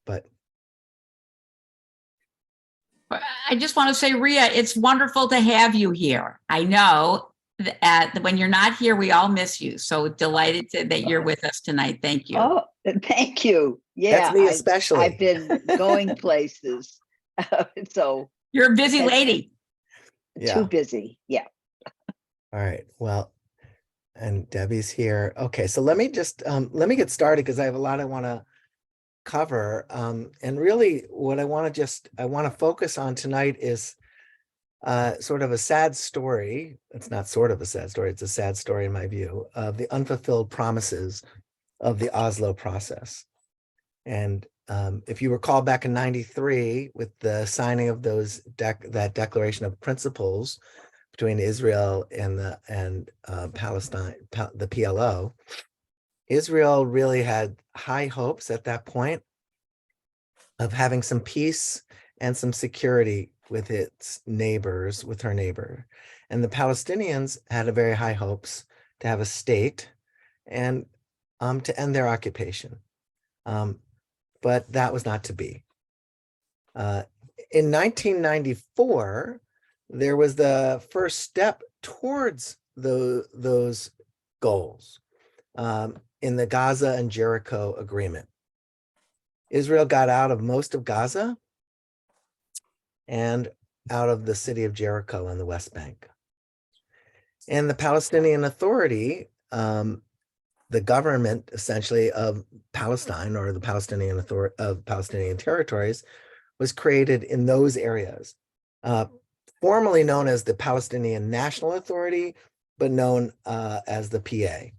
but. I just want to say, Ria, it's wonderful to have you here. I know that when you're not here, we all miss you. So delighted that you're with us tonight. Thank you. Oh, thank you. Yeah, That's me especially. I've been going places. So you're a busy lady. Too busy. Yeah. All right. Well, and Debbie's here. Okay, so let me just let me get started because I have a lot I want to cover. And really what I want to focus on tonight is sort of a sad story. It's not sort of a sad story, it's a sad story in my view, of the unfulfilled promises of the Oslo process. And if you recall back in '93 with the signing of that Declaration of Principles between Israel and Palestine, the PLO, Israel really had high hopes at that point of having some peace and some security with its neighbors, with her neighbor. And the Palestinians had a very high hopes to have a state and to end their occupation. But that was not to be. In 1994, there was the first step towards those goals in the Gaza and Jericho agreement. Israel got out of most of Gaza and out of the city of Jericho in the West Bank. And the Palestinian Authority, the government essentially of Palestine, or the Palestinian Authority of Palestinian territories, was created in those areas, formerly known as the Palestinian National Authority, but known as the PA.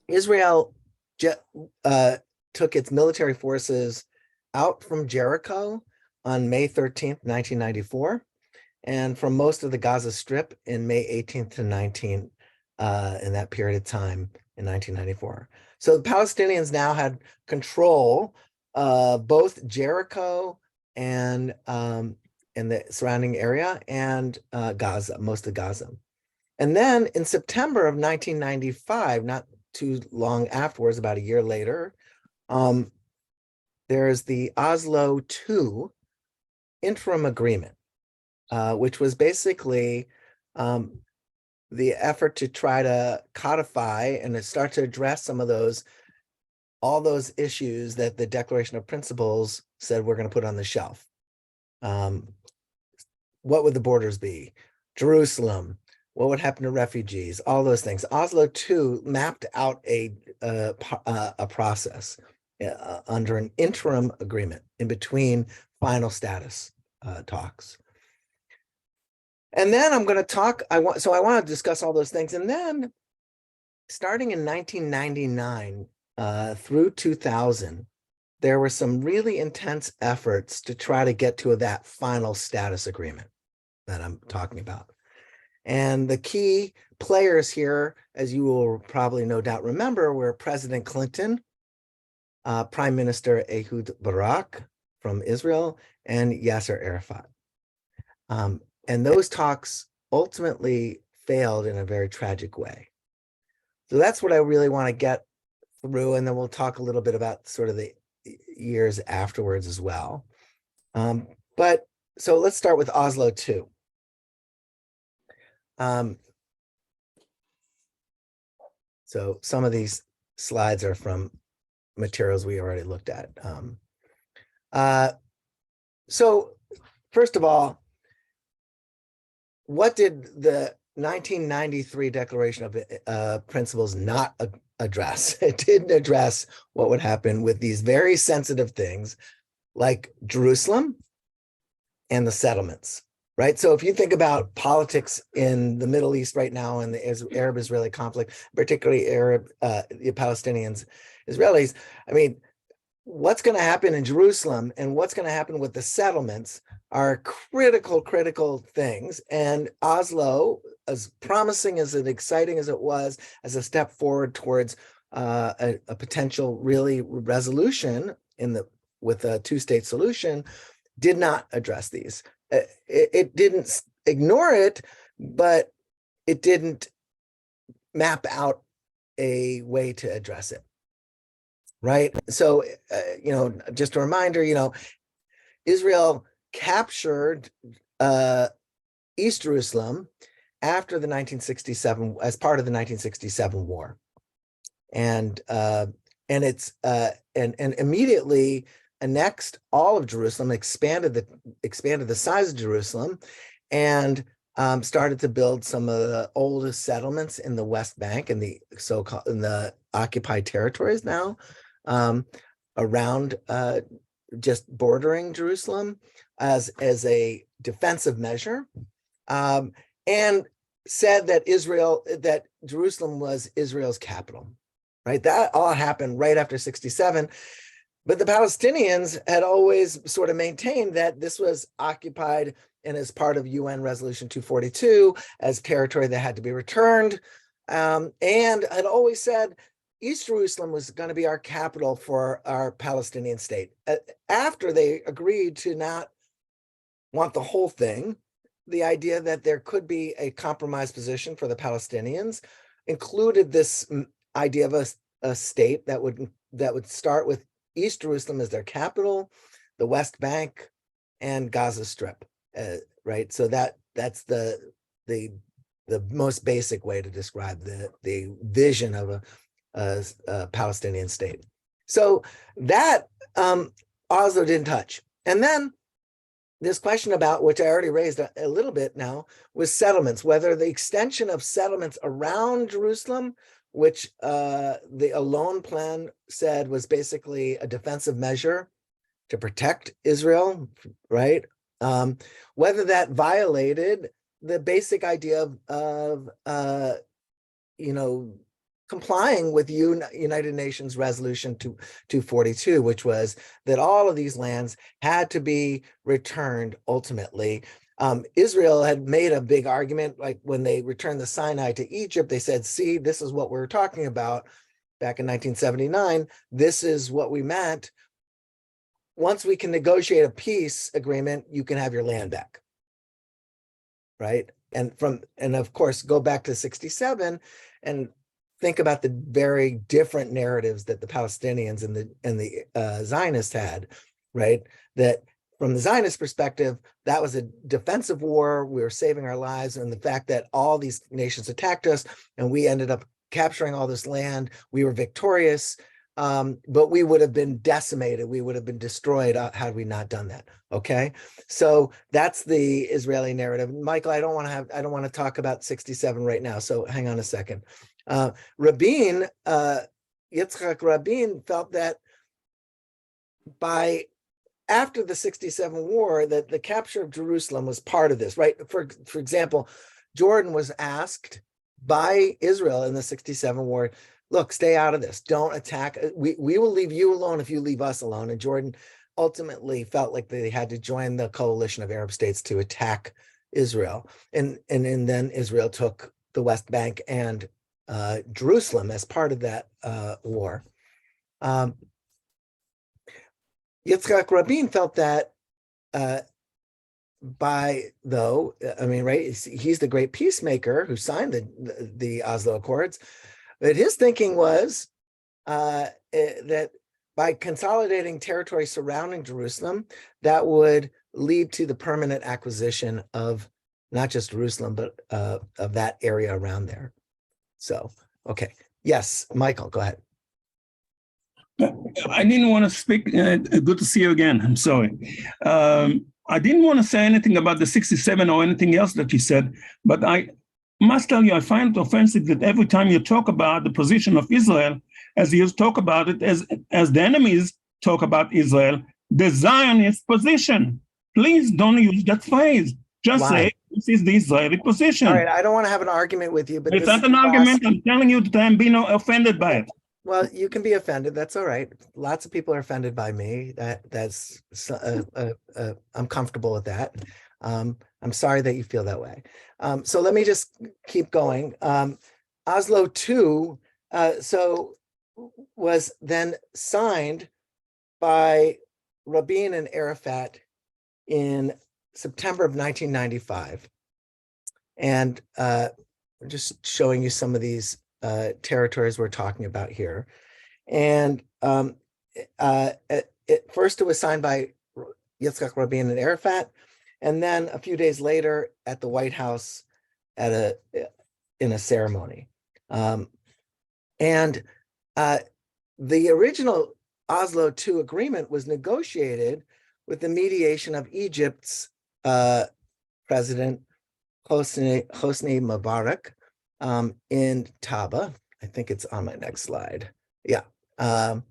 Israel took its military forces out from Jericho on May 13th, 1994, and from most of the Gaza Strip in May 18th to 19th, in that period of time in 1994. So the Palestinians now had control of both Jericho and the surrounding area and Gaza, most of Gaza. And then in September of 1995, not too long afterwards, about a year later, there's the Oslo II interim agreement, which was basically the effort to try to codify and to start to address some of all those issues that the Declaration of Principles said we're going to put on the shelf. What would the borders be? Jerusalem. What would happen to refugees? All those things. Oslo II mapped out a process under an interim agreement in between final status talks. And then I'm going to talk. I want to discuss all those things. And then, starting in 1999 through 2000, there were some really intense efforts to try to get to that final status agreement that I'm talking about. And the key players here, as you will probably no doubt remember, were President Clinton, Prime Minister Ehud Barak from Israel, and Yasser Arafat. And those talks ultimately failed in a very tragic way. So that's what I really want to get through, and then we'll talk a little bit about sort of the years afterwards as well. But so let's start with Oslo II. So some of these slides are from materials we already looked at. So first of all, what did the 1993 Declaration of Principles not address? It didn't address what would happen with these very sensitive things like Jerusalem and the settlements, right? So if you think about politics in the Middle East right now and the Arab-Israeli conflict, particularly the Palestinians, Israelis, I mean, what's going to happen in Jerusalem and what's going to happen with the settlements are critical things. And Oslo, as promising as exciting as it was as a step forward towards a potential really resolution with a two-state solution, did not address these. It didn't ignore it, but it didn't map out a way to address it. right? So, just a reminder, Israel captured East Jerusalem after the 1967, as part of the 1967 war. And immediately annexed all of Jerusalem, expanded the size of Jerusalem, and started to build some of the oldest settlements in the West Bank and the so-called in the occupied territories now, around just bordering Jerusalem as a defensive measure, and said that Jerusalem was Israel's capital. Right, that all happened right after 67. But the Palestinians had always sort of maintained that this was occupied and as part of UN Resolution 242 as territory that had to be returned, and had always said East Jerusalem was going to be our capital for our Palestinian state. After they agreed to not want the whole thing, the idea that there could be a compromise position for the Palestinians included this idea of a state that would start with East Jerusalem as their capital, the West Bank, and Gaza Strip, right? So that's the most basic way to describe the vision of a Palestinian state. So that Oslo didn't touch. And then this question about, which I already raised a little bit now, was settlements, whether the extension of settlements around Jerusalem, which the Alon plan said was basically a defensive measure to protect Israel, right? Whether that violated the basic idea of complying with United Nations Resolution 242, which was that all of these lands had to be returned ultimately. Israel had made a big argument, like when they returned the Sinai to Egypt, they said, see, this is what we were talking about back in 1979. This is what we meant. Once we can negotiate a peace agreement, you can have your land back, right? And of course, go back to 67 and think about the very different narratives that the Palestinians and the Zionists had, right? That from the Zionist perspective, that was a defensive war. We were saving our lives. And the fact that all these nations attacked us and we ended up capturing all this land, we were victorious, but we would have been decimated. We would have been destroyed had we not done that. Okay. So that's the Israeli narrative. Michael, I don't want to talk about 67 right now. So hang on a second. Yitzhak Rabin felt that after the 67 war, that the capture of Jerusalem was part of this, right? For example, Jordan was asked by Israel in the 67 war, look, stay out of this. Don't attack. We will leave you alone if you leave us alone. And Jordan ultimately felt like they had to join the coalition of Arab states to attack Israel. And then Israel took the West Bank and Jerusalem as part of that war. Yitzhak Rabin felt that right, he's the great peacemaker who signed the Oslo Accords, but his thinking was that by consolidating territory surrounding Jerusalem, that would lead to the permanent acquisition of not just Jerusalem, but of that area around there. So, okay. Yes, Michael, go ahead. I didn't want to speak. Good to see you again. I'm sorry. I didn't want to say anything about the 67 or anything else that you said, but I must tell you, I find it offensive that every time you talk about the position of Israel, as you talk about it, as the enemies talk about Israel, the Zionist position. Please don't use that phrase. Just say this is the Israeli position. All right, I don't want to have an argument with you, but it's not an argument. I'm telling you that I'm being offended by it. Well, you can be offended. That's all right. Lots of people are offended by me. I'm comfortable with that. I'm sorry that you feel that way. So let me just keep going. Oslo 2 was then signed by Rabin and Arafat in September of 1995. And I'm just showing you some of these territories we're talking about here. And first it was signed by Yitzhak Rabin and Arafat, and then a few days later at the White House in a ceremony. And the original Oslo II agreement was negotiated with the mediation of Egypt's President Hosni Mubarak in Taba. I think it's on my next slide. Yeah. And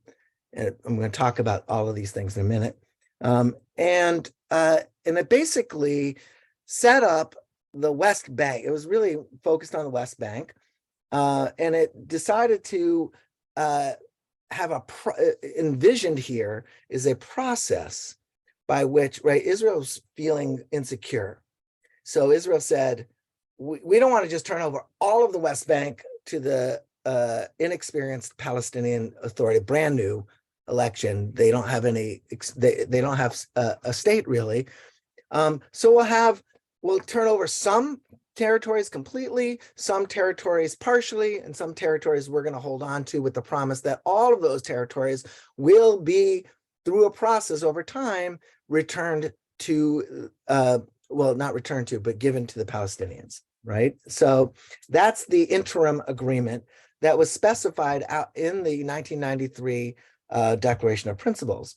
I'm going to talk about all of these things in a minute. And it basically set up the West Bank. It was really focused on the West Bank. And it decided to have envisioned here is a process by which, right, Israel's feeling insecure. So Israel said, we don't want to just turn over all of the West Bank to the inexperienced Palestinian Authority, brand new election. They don't have any, they don't have a state really. So we'll turn over some territories completely, some territories partially, and some territories we're going to hold on to with the promise that all of those territories will be, through a process over time, returned to, well, not returned to, but given to the Palestinians, right? So that's the interim agreement that was specified out in the 1993 Declaration of Principles.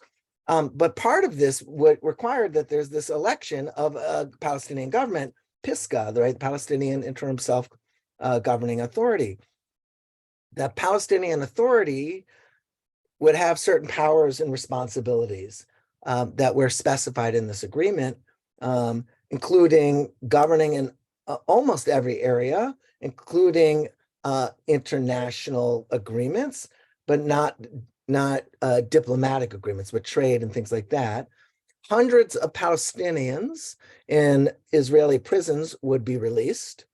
But part of this would require that there's this election of a Palestinian government, PISCA, the right, Palestinian Interim Self-Governing Authority. That Palestinian Authority would have certain powers and responsibilities that were specified in this agreement, including governing in almost every area, including international agreements, but not diplomatic agreements, but trade and things like that. Hundreds of Palestinians in Israeli prisons would be released.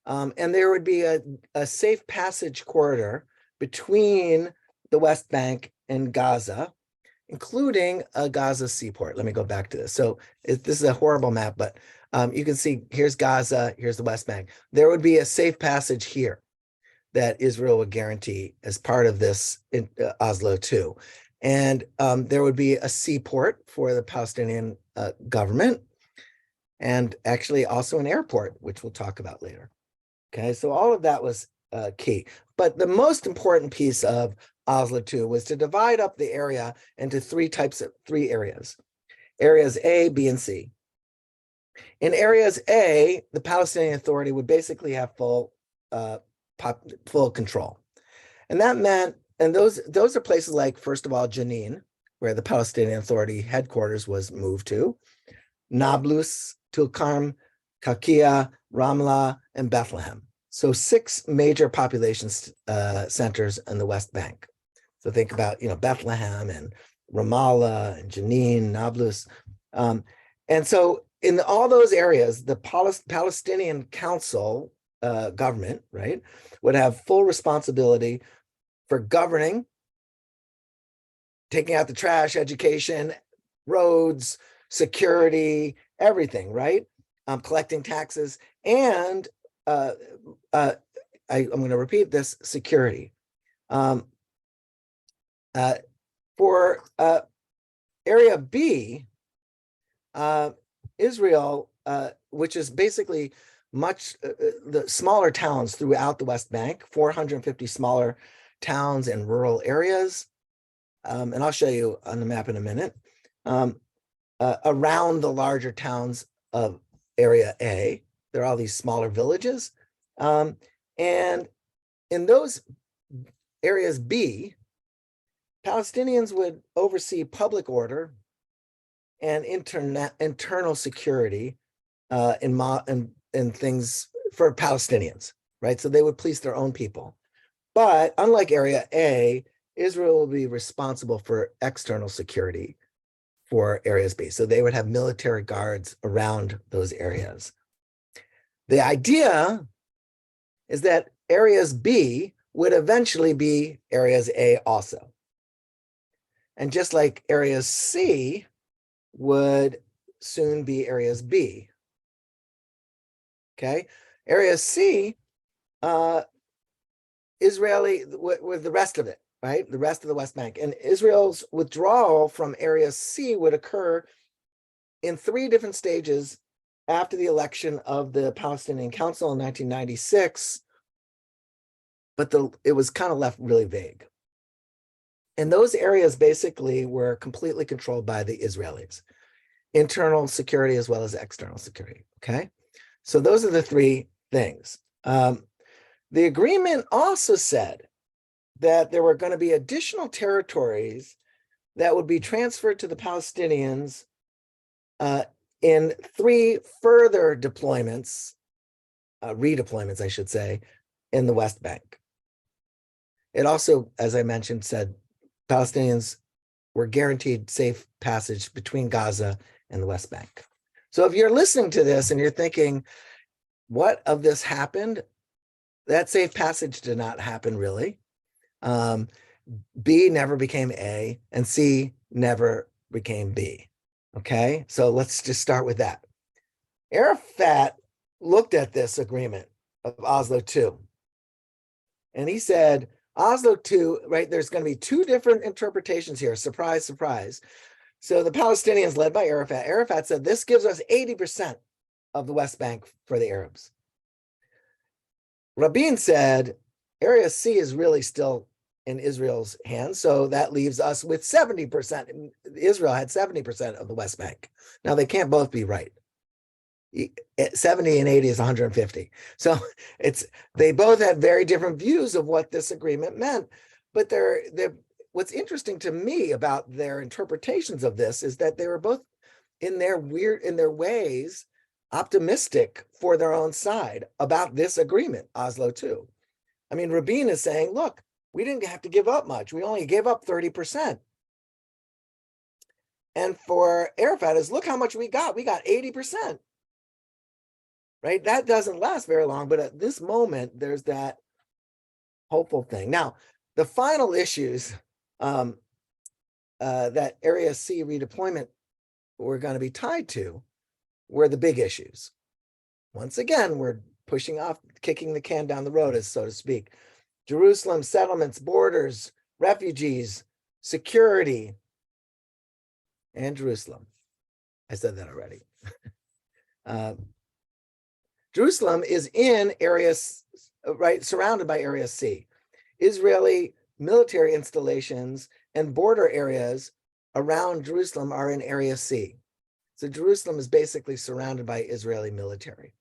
And there would be a safe passage corridor between the West Bank and Gaza, including a Gaza seaport. Let me go back to this. So this is a horrible map, but you can see here's Gaza, here's the West Bank. There would be a safe passage here that Israel would guarantee as part of this Oslo II. And there would be a seaport for the Palestinian government, and actually also an airport, which we'll talk about later. Okay, so all of that was key. But the most important piece of Oslo II was to divide up the area into three areas. Areas A, B, and C. In areas A, the Palestinian Authority would basically have full control. And that meant, and those are places like, first of all, Jenin, where the Palestinian Authority headquarters was moved to, Nablus, Tulkarm, Kakia, Ramlah, and Bethlehem. So 6 major population centers in the West Bank. So think about, Bethlehem and Ramallah and Jenin, Nablus. And so in all those areas, the Palestinian Council government, right, would have full responsibility for governing, taking out the trash, education, roads, security, everything, right? Collecting taxes, and I'm going to repeat this, security. For Area B, Israel, which is basically the smaller towns throughout the West Bank, 450 smaller towns and rural areas. And I'll show you on the map in a minute, around the larger towns of Area A. There are all these smaller villages. And in those areas B, Palestinians would oversee public order and internal security in things for Palestinians, right? So they would police their own people. But unlike Area A, Israel will be responsible for external security for areas B. So they would have military guards around those areas. The idea is that areas B would eventually be areas A also. And just like areas C would soon be areas B. Okay, area C, Israeli with the rest of it, right? The rest of the West Bank. And Israel's withdrawal from Area C would occur in 3 different stages after the election of the Palestinian Council in 1996, but it was kind of left really vague. And those areas basically were completely controlled by the Israelis, internal security as well as external security, okay? So those are the 3 things. The agreement also said that there were going to be additional territories that would be transferred to the Palestinians in 3 further deployments, redeployments, I should say, in the West Bank. It also, as I mentioned, said Palestinians were guaranteed safe passage between Gaza and the West Bank. So if you're listening to this and you're thinking, what of this happened? That safe passage did not happen, really. B never became A, and C never became B. Okay, so let's just start with that. Arafat looked at this agreement of Oslo II, and he said, Oslo II, right, there's going to be 2 different interpretations here. Surprise, surprise. So the Palestinians, led by Arafat said, this gives us 80% of the West Bank for the Arabs. Rabin said, Area C is really still in Israel's hands, so that leaves us with 70%. Israel had 70% of the West Bank. Now, they can't both be right. 70 and 80 is 150. So they both had very different views of what this agreement meant. But what's interesting to me about their interpretations of this is that they were both in their ways optimistic for their own side about this agreement, Oslo II. I mean, Rabin is saying, look, we didn't have to give up much. We only gave up 30%. And for Arafat is, look how much we got. We got 80%. Right? That doesn't last very long, but at this moment, there's that hopeful thing. Now, the final issues that Area C redeployment were going to be tied to were the big issues. Once again, we're pushing off, kicking the can down the road, as so to speak. Jerusalem, settlements, borders, refugees, security, and Jerusalem. I said that already. Jerusalem is in areas, right, surrounded by Area C. Israeli military installations and border areas around Jerusalem are in Area C. So Jerusalem is basically surrounded by Israeli military.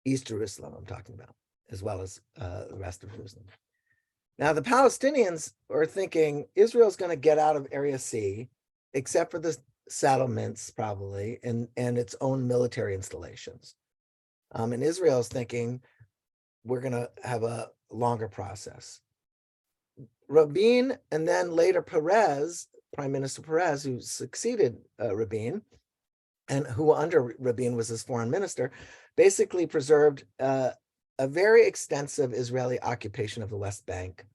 East Jerusalem, I'm talking about, as well as the rest of Jerusalem. Now, the Palestinians are thinking Israel's going to get out of Area C, except for the settlements, probably, and its own military installations. And Israel's thinking we're going to have a longer process. Rabin, and then later Perez, Prime Minister Perez, who succeeded Rabin, and who under Rabin was his foreign minister, basically preserved a very extensive Israeli occupation of the West Bank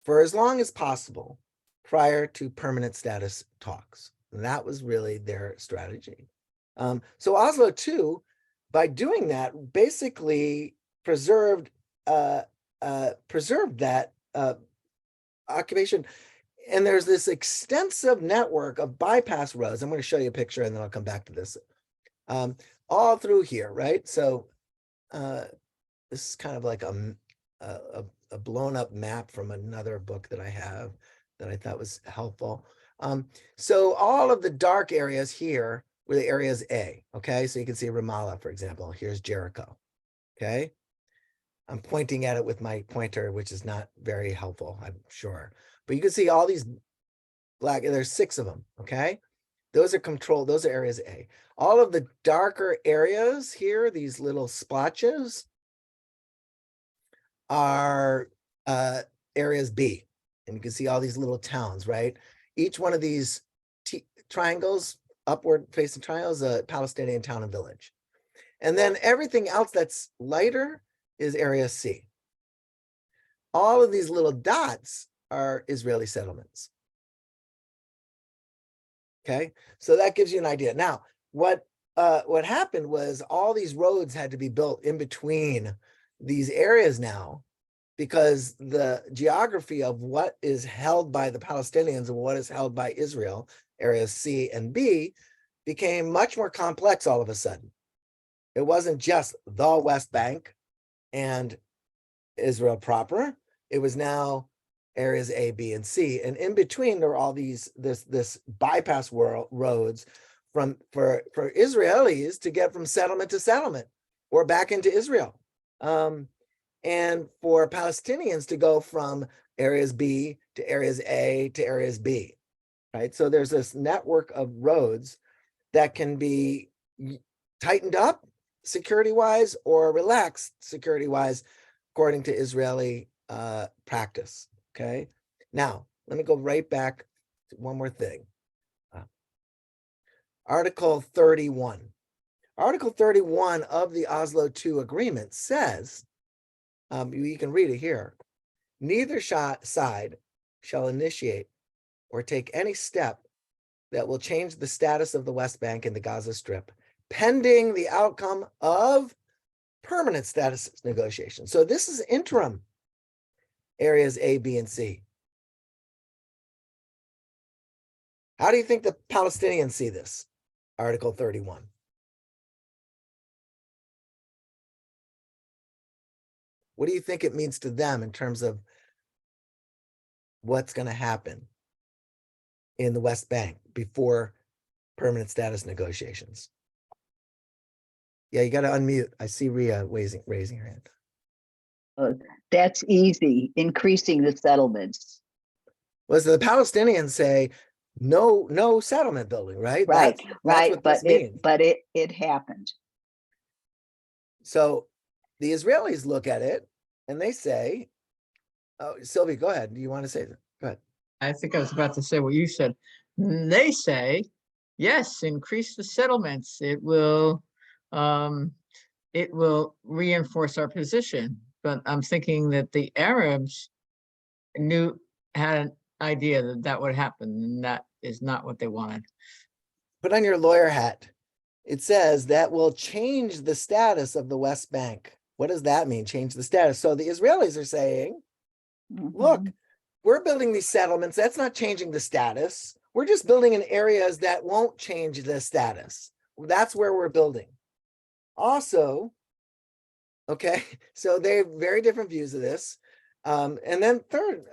for as long as possible prior to permanent status talks. And that was really their strategy. So Oslo II, by doing that, basically preserved that occupation. And there's this extensive network of bypass roads. I'm going to show you a picture and then I'll come back to this. All through here, right? So this is kind of like a blown up map from another book that I have that I thought was helpful. So all of the dark areas here were the areas A, okay? So you can see Ramallah, for example. Here's Jericho, okay? I'm pointing at it with my pointer, which is not very helpful, I'm sure. But you can see all these black, there's 6 of them, okay? Those are controlled, those are areas A. All of the darker areas here, these little splotches, are areas B. And you can see all these little towns, right? Each one of these triangles, upward facing triangles, a Palestinian town and village. And then everything else that's lighter is area C. All of these little dots are Israeli settlements. Okay, so that gives you an idea. Now, what happened was all these roads had to be built in between these areas now because the geography of what is held by the Palestinians and what is held by Israel, areas C and B, became much more complex all of a sudden. It wasn't just the West Bank and Israel proper. It was now areas A, B, and C. And in between, there were all these this bypass roads for Israelis to get from settlement to settlement or back into Israel. And for Palestinians to go from areas B to areas A to areas B, right? So there's this network of roads that can be tightened up security-wise or relaxed security-wise, according to Israeli practice, okay? Now, let me go right back to one more thing. Article 31. Article 31 of the Oslo II agreement says, you can read it here, neither side shall initiate or take any step that will change the status of the West Bank and the Gaza Strip, pending the outcome of permanent status negotiations. So this is interim areas A, B, and C. How do you think the Palestinians see this? Article 31. What do you think it means to them in terms of what's going to happen in the West Bank before permanent status negotiations? Yeah, you got to unmute. I see Rhea raising her hand. That's easy, increasing the settlements. Well, so the Palestinians say no settlement building, right? Right, That's right, what this means. but it happened. So the Israelis look at it and they say, oh, Sylvie, go ahead. Do you want to say that? Go ahead. I think I was about to say what you said. They say, yes, increase the settlements. It will reinforce our position. But I'm thinking that the Arabs had an idea that that would happen, and that is not what they wanted. Put on your lawyer hat. It says that will change the status of the West Bank. What does that mean? Change the status. So the Israelis are saying, look, we're building these settlements. That's not changing the status. We're just building in areas that won't change the status. That's where we're building. Also, okay, so they have very different views of this. And then third,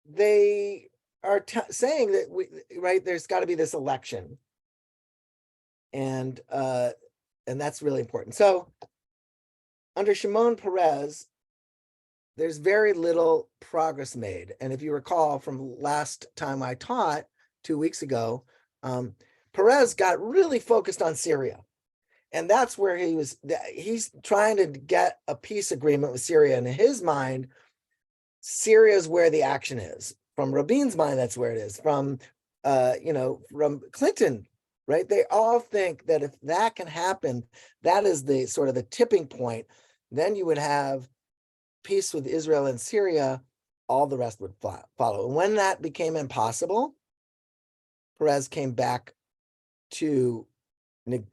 they are saying that there's got to be this election. And that's really important. So under Shimon Peres, there's very little progress made. And if you recall from last time I taught 2 weeks ago, Peres got really focused on Syria. And that's where he's trying to get a peace agreement with Syria. And in his mind, Syria is where the action is. From Rabin's mind, that's where it is. From Clinton, right? They all think that if that can happen, that is the sort of the tipping point. Then you would have peace with Israel and Syria. All the rest would follow. And when that became impossible, Peres came back to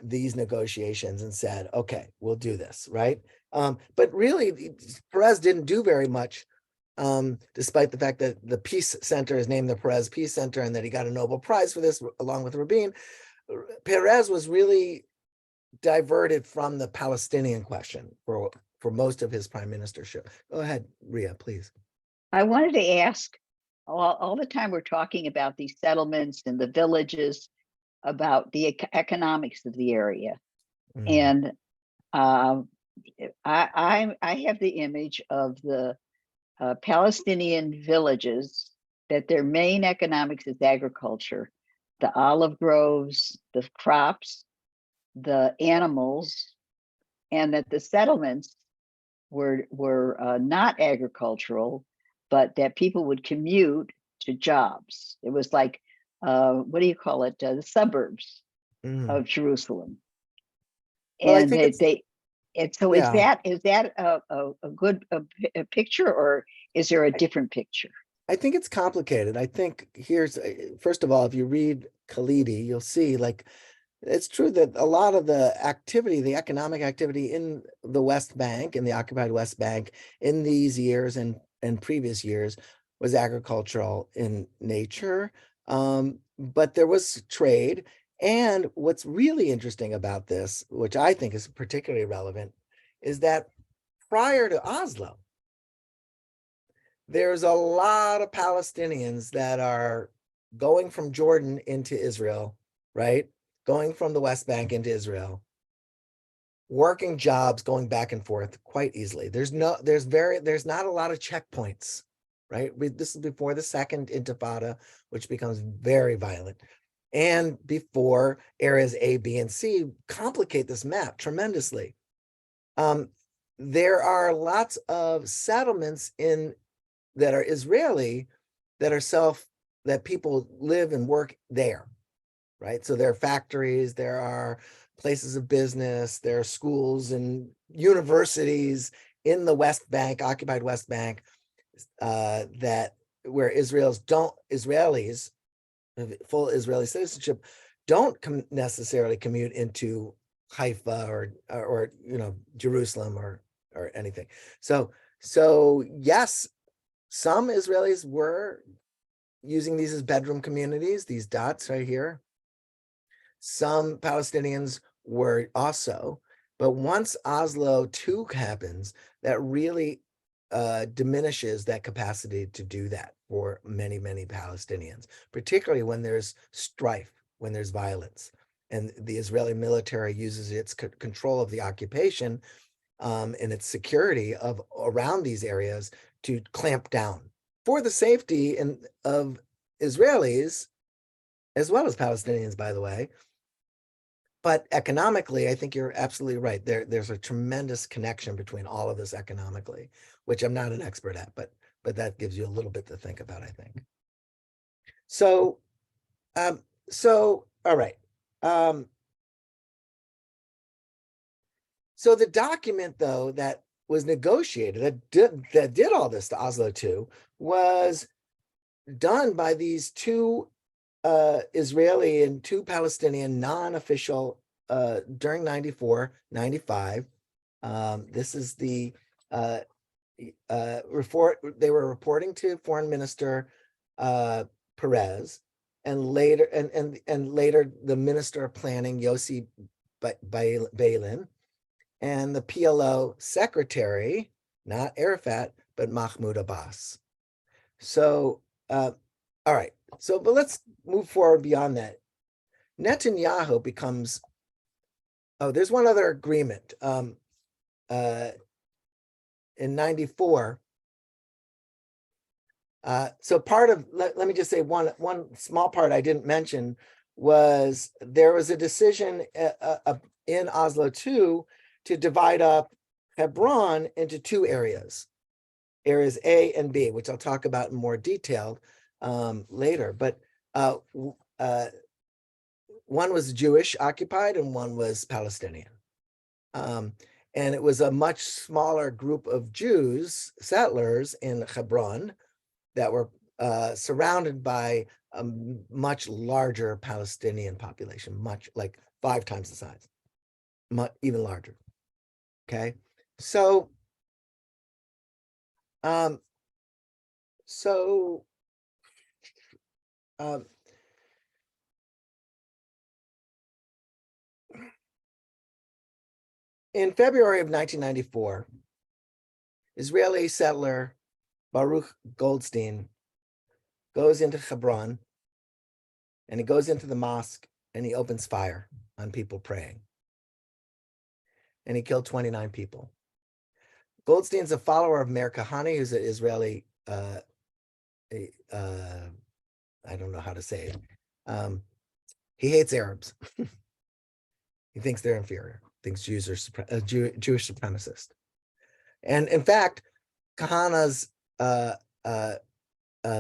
these negotiations and said, okay, we'll do this, right? But really, Peres didn't do very much, despite the fact that the Peace Center is named the Peres Peace Center and that he got a Nobel Prize for this along with Rabin. Peres was really diverted from the Palestinian question for most of his prime ministership. Go ahead, Rhea, please. I wanted to ask, all the time we're talking about these settlements and the villages, about the economics of the area. And I have the image of the Palestinian villages, that their main economics is agriculture, the olive groves, the crops, the animals, and that the settlements were not agricultural, but that people would commute to jobs. It was like, what do you call it? The suburbs of Jerusalem. Well, And is that a good picture, or is there a different picture? I think it's complicated. I think first of all, if you read Khalidi, you'll see like It's true that a lot of the activity, the economic activity in the West Bank, in the occupied West Bank, in these years and previous years was agricultural in nature. But there was trade. And what's really interesting about this, which I think is particularly relevant, is that prior to Oslo, there's a lot of Palestinians that are going from Jordan into Israel, right? Going from the West Bank into Israel, working jobs, going back and forth quite easily. There's not a lot of checkpoints, right? This is before the second Intifada, which becomes very violent. And before areas A, B, and C complicate this map tremendously. There are lots of settlements that are Israeli that people live and work there, right? So there are factories, there are places of business, there are schools and universities in the West Bank, occupied West Bank, that where Israelis, full Israeli citizenship, don't necessarily commute into Haifa or Jerusalem or anything. So yes, some Israelis were using these as bedroom communities, these dots right here. Some Palestinians were also, but once Oslo II happens, that really diminishes that capacity to do that for many, many Palestinians, particularly when there's strife, when there's violence. And the Israeli military uses its control of the occupation and its security around these areas to clamp down for the safety of Israelis, as well as Palestinians, by the way. But economically, I think you're absolutely right. There's a tremendous connection between all of this economically, which I'm not an expert at, but that gives you a little bit to think about, I think. So, all right. So the document, though, that was negotiated, that did all this to Oslo II, was done by these two Israeli and two Palestinian non-official during 94, 95. This is the report. They were reporting to Foreign Minister Perez, and later and later the Minister of Planning Yossi Beilin, and the PLO secretary, not Arafat, but Mahmoud Abbas. So, all right. So, but let's move forward beyond that. Netanyahu becomes, there's one other agreement. In 94. So part of, let me just say one small part I didn't mention was there was a decision in Oslo II to divide up Hebron into two areas A and B, which I'll talk about in more detail later. But one was Jewish occupied and one was Palestinian. And it was a much smaller group of Jews, settlers in Hebron, that were surrounded by a much larger Palestinian population, much like 5 times the size, even larger. Okay, so in February of 1994, Israeli settler Baruch Goldstein goes into Hebron, and he goes into the mosque and he opens fire on people praying. And he killed 29 people. Goldstein's a follower of Meir Kahane, who's an Israeli, I don't know how to say it. He hates Arabs. He thinks they're inferior, thinks Jews are Jewish supremacist. And in fact, Kahane's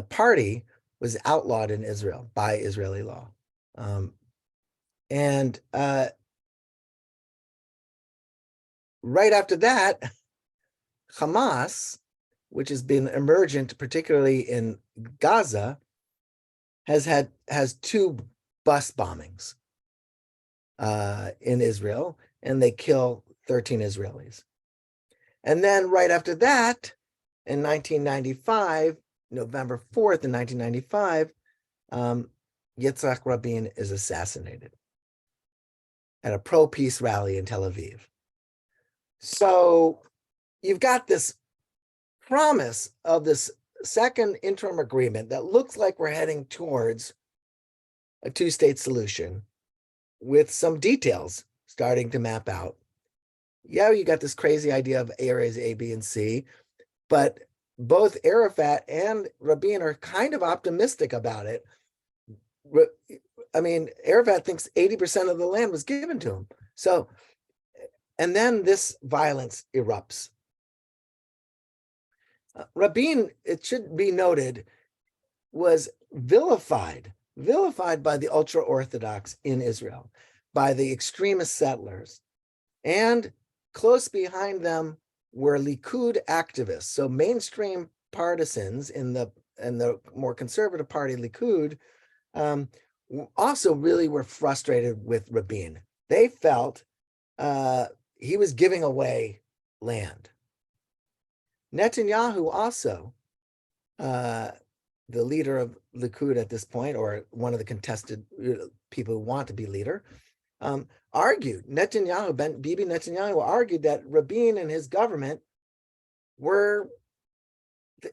party was outlawed in Israel by Israeli law. And right after that, Hamas, which has been emergent, particularly in Gaza, has 2 bus bombings. in Israel, and they kill 13 Israelis. And then right after that, in 1995, November 4th in 1995, Yitzhak Rabin is assassinated at a pro-peace rally in Tel Aviv. So you've got this promise of this second interim agreement that looks like we're heading towards a two-state solution with some details starting to map out. Yeah, you got this crazy idea of areas A, B, and C, but both Arafat and Rabin are kind of optimistic about it. I mean, Arafat thinks 80% of the land was given to him. So, and then this violence erupts. Rabin, it should be noted, was vilified by the ultra-Orthodox in Israel, by the extremist settlers. And close behind them were Likud activists. So mainstream partisans in the more conservative party, Likud, also really were frustrated with Rabin. They felt he was giving away land. Netanyahu also, the leader of Likud at this point, or one of the contested people who want to be leader, argued, Bibi Netanyahu argued that Rabin and his government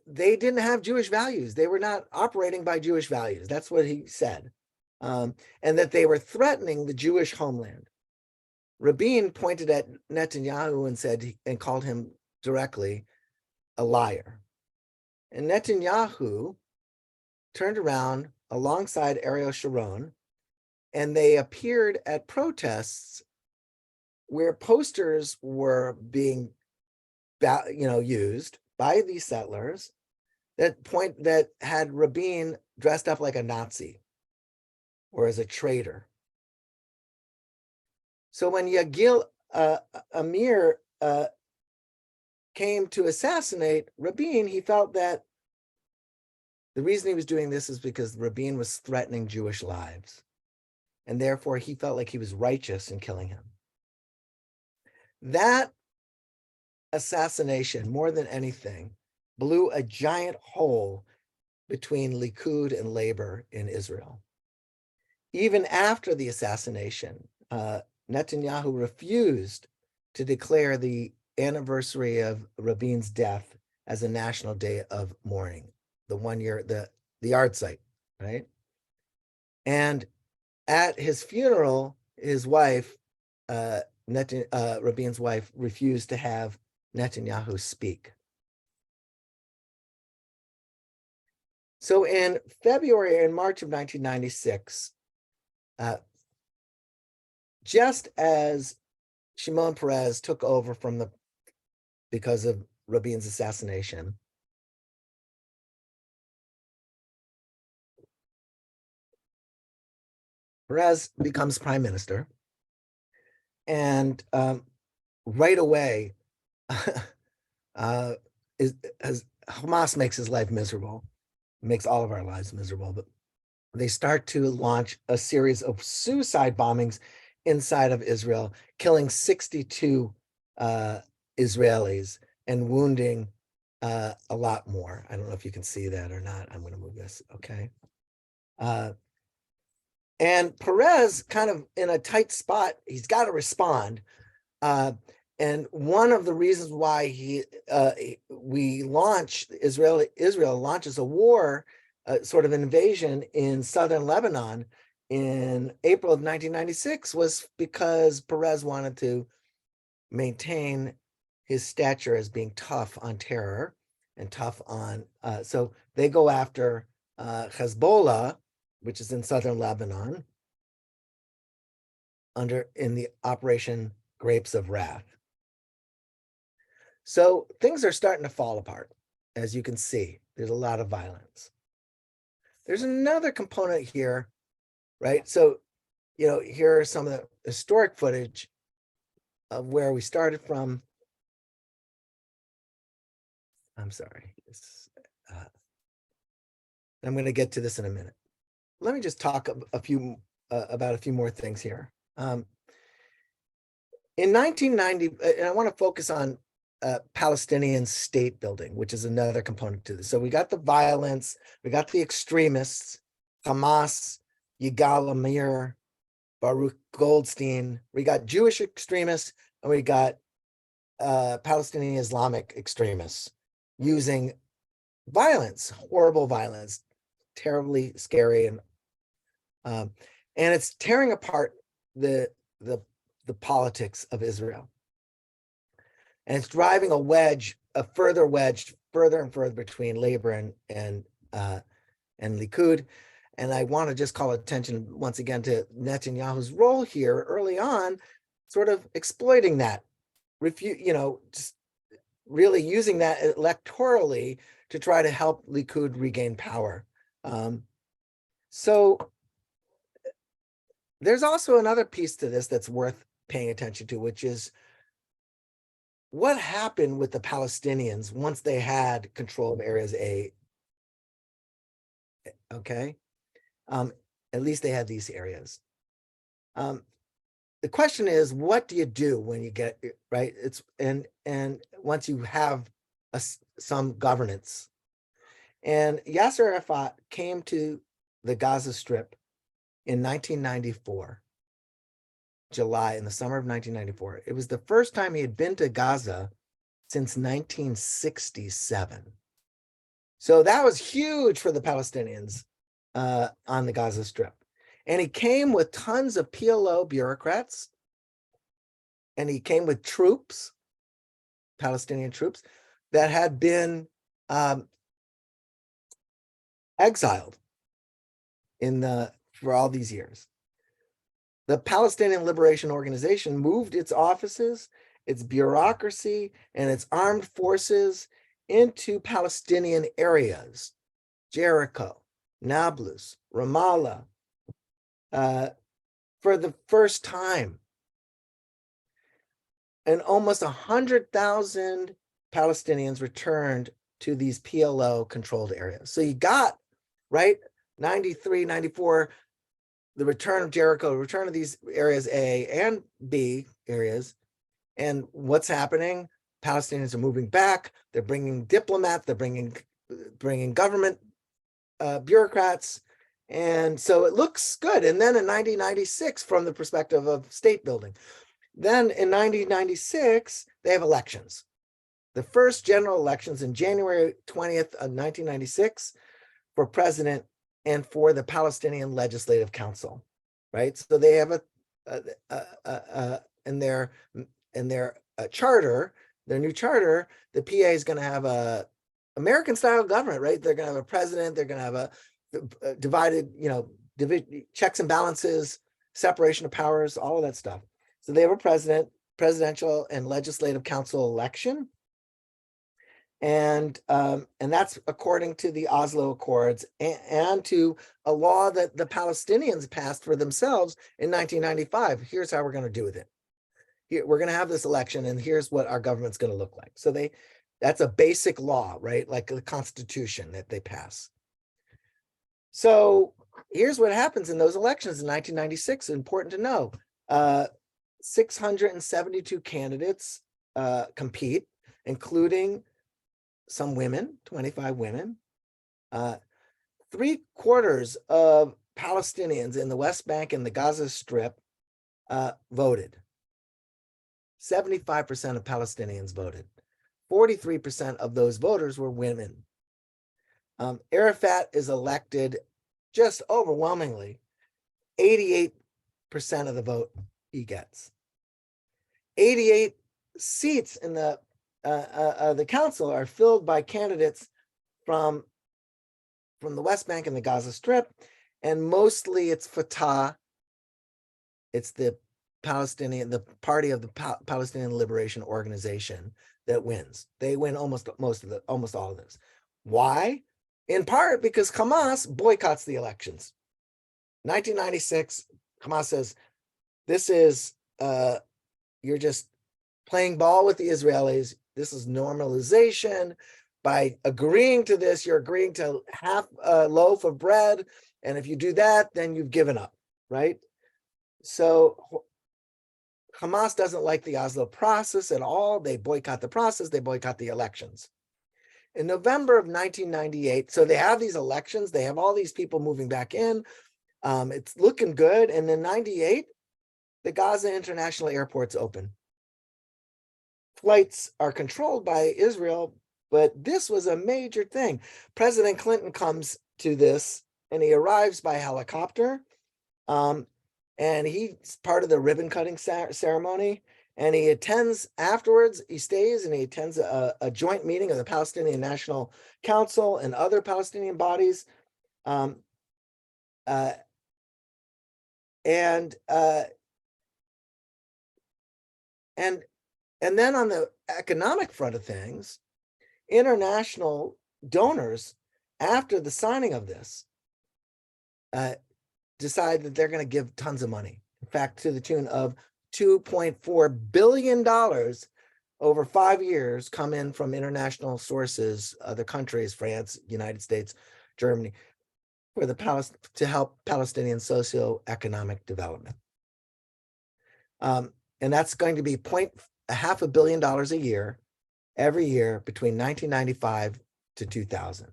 they didn't have Jewish values. They were not operating by Jewish values. That's what he said. And that they were threatening the Jewish homeland. Rabin pointed at Netanyahu and called him directly a liar. And Netanyahu turned around alongside Ariel Sharon, and they appeared at protests where posters were being used by these settlers that had Rabin dressed up like a Nazi or as a traitor. So when Yagil Amir came to assassinate Rabin, he felt that the reason he was doing this is because Rabin was threatening Jewish lives. And therefore, he felt like he was righteous in killing him. That assassination, more than anything, blew a giant hole between Likud and Labor in Israel. Even after the assassination, Netanyahu refused to declare the anniversary of Rabin's death as a national day of mourning, the 1 year, the art site, right? And at his funeral, his wife, Rabin's wife, refused to have Netanyahu speak. So in February and March of 1996, just as Shimon Peres took over because of Rabin's assassination, Peres becomes prime minister, and right away, Hamas makes his life miserable, makes all of our lives miserable, but they start to launch a series of suicide bombings inside of Israel, killing 62 Israelis and wounding a lot more. I don't know if you can see that or not. I'm going to move this, okay? And Peres, kind of in a tight spot, he's got to respond. And one of the reasons why Israel launches a war, sort of invasion in southern Lebanon in April of 1996 was because Peres wanted to maintain his stature as being tough on terror and tough on, so they go after Hezbollah, which is in southern Lebanon, in the Operation Grapes of Wrath. So things are starting to fall apart. As you can see, there's a lot of violence. There's another component here, right? So, here are some of the historic footage of where we started from. I'm sorry. I'm going to get to this in a minute. Let me just talk about a few more things here. In 1990, and I want to focus on Palestinian state building, which is another component to this. So we got the violence, we got the extremists, Hamas, Yigal Amir, Baruch Goldstein, we got Jewish extremists, and we got Palestinian Islamic extremists using violence, horrible violence, terribly scary, and it's tearing apart the politics of Israel. And it's driving a further wedge, further and further between labor and Likud. And I want to just call attention once again to Netanyahu's role here early on, sort of exploiting that, just really using that electorally to try to help Likud regain power. So there's also another piece to this that's worth paying attention to, which is what happened with the Palestinians once they had control of areas A. Okay, at least they had these areas. The question is, what do you do when you get right? It's and once you have some governance. And Yasser Arafat came to the Gaza Strip in 1994, July, in the summer of 1994. It was the first time he had been to Gaza since 1967. So that was huge for the Palestinians on the Gaza Strip. And he came with tons of PLO bureaucrats, and he came with troops, Palestinian troops, that had been exiled for all these years. The Palestinian Liberation Organization moved its offices, its bureaucracy, and its armed forces into Palestinian areas, Jericho, Nablus, Ramallah, for the first time. And almost 100,000 Palestinians returned to these PLO controlled areas. So you got, right, 93, 94, the return of Jericho, the return of these areas A and B areas. And what's happening? Palestinians are moving back. They're bringing diplomats. They're bringing government bureaucrats. And so it looks good. And then in 1996, from the perspective of state building, then in 1996, they have elections. The first general elections in January 20th of 1996 for president and for the Palestinian Legislative Council, right? So they have in their charter, their new charter, the PA is going to have a American style government, right? They're going to have a president. They're going to have a divided, checks and balances, separation of powers, all of that stuff. So they have a presidential and legislative council election. And that's according to the Oslo Accords and to a law that the Palestinians passed for themselves in 1995. Here's how we're going to do with it. Here, we're going to have this election, and here's what our government's going to look like. So that's a basic law, right? Like the Constitution that they pass. So here's what happens in those elections in 1996. Important to know. 672 candidates compete, including some women, 25 women. 3/4 of Palestinians in the West Bank and the Gaza Strip voted. 75% of Palestinians voted. 43% of those voters were women. Arafat is elected just overwhelmingly. 88% of the vote he gets. 88 seats in the council are filled by candidates from the West Bank and the Gaza Strip, and mostly it's Fatah. It's the party of the Palestinian Liberation Organization that wins. They win almost all of this. Why? In part because Hamas boycotts the elections. 1996, Hamas says, this is, you're just playing ball with the Israelis. This is normalization. By agreeing to this, you're agreeing to half a loaf of bread. And if you do that, then you've given up, right? So Hamas doesn't like the Oslo process at all. They boycott the process, they boycott the elections. In November of 1998, so they have these elections, they have all these people moving back in. It's looking good. And in 98, the Gaza International Airport's open. Flights are controlled by Israel, but this was a major thing. President Clinton comes to this and he arrives by helicopter. And he's part of the ribbon cutting ceremony. And he attends afterwards, he stays and he attends a joint meeting of the Palestinian National Council and other Palestinian bodies. And then on the economic front of things, international donors, after the signing of this, decide that they're going to give tons of money. In fact, to the tune of $2.4 billion over 5 years come in from international sources, other countries, France, United States, Germany, for to help Palestinian socio-economic development. And that's going to be $500 million a year, every year between 1995 to 2000.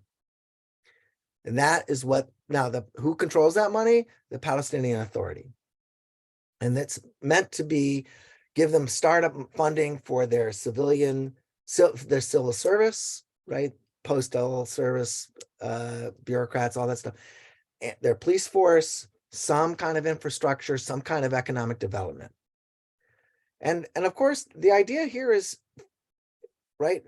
And that is what, now who controls that money? The Palestinian Authority. And that's meant to give them startup funding for their civil service, right? Postal service, bureaucrats, all that stuff. And their police force, some kind of infrastructure, some kind of economic development. And of course, the idea here is, right,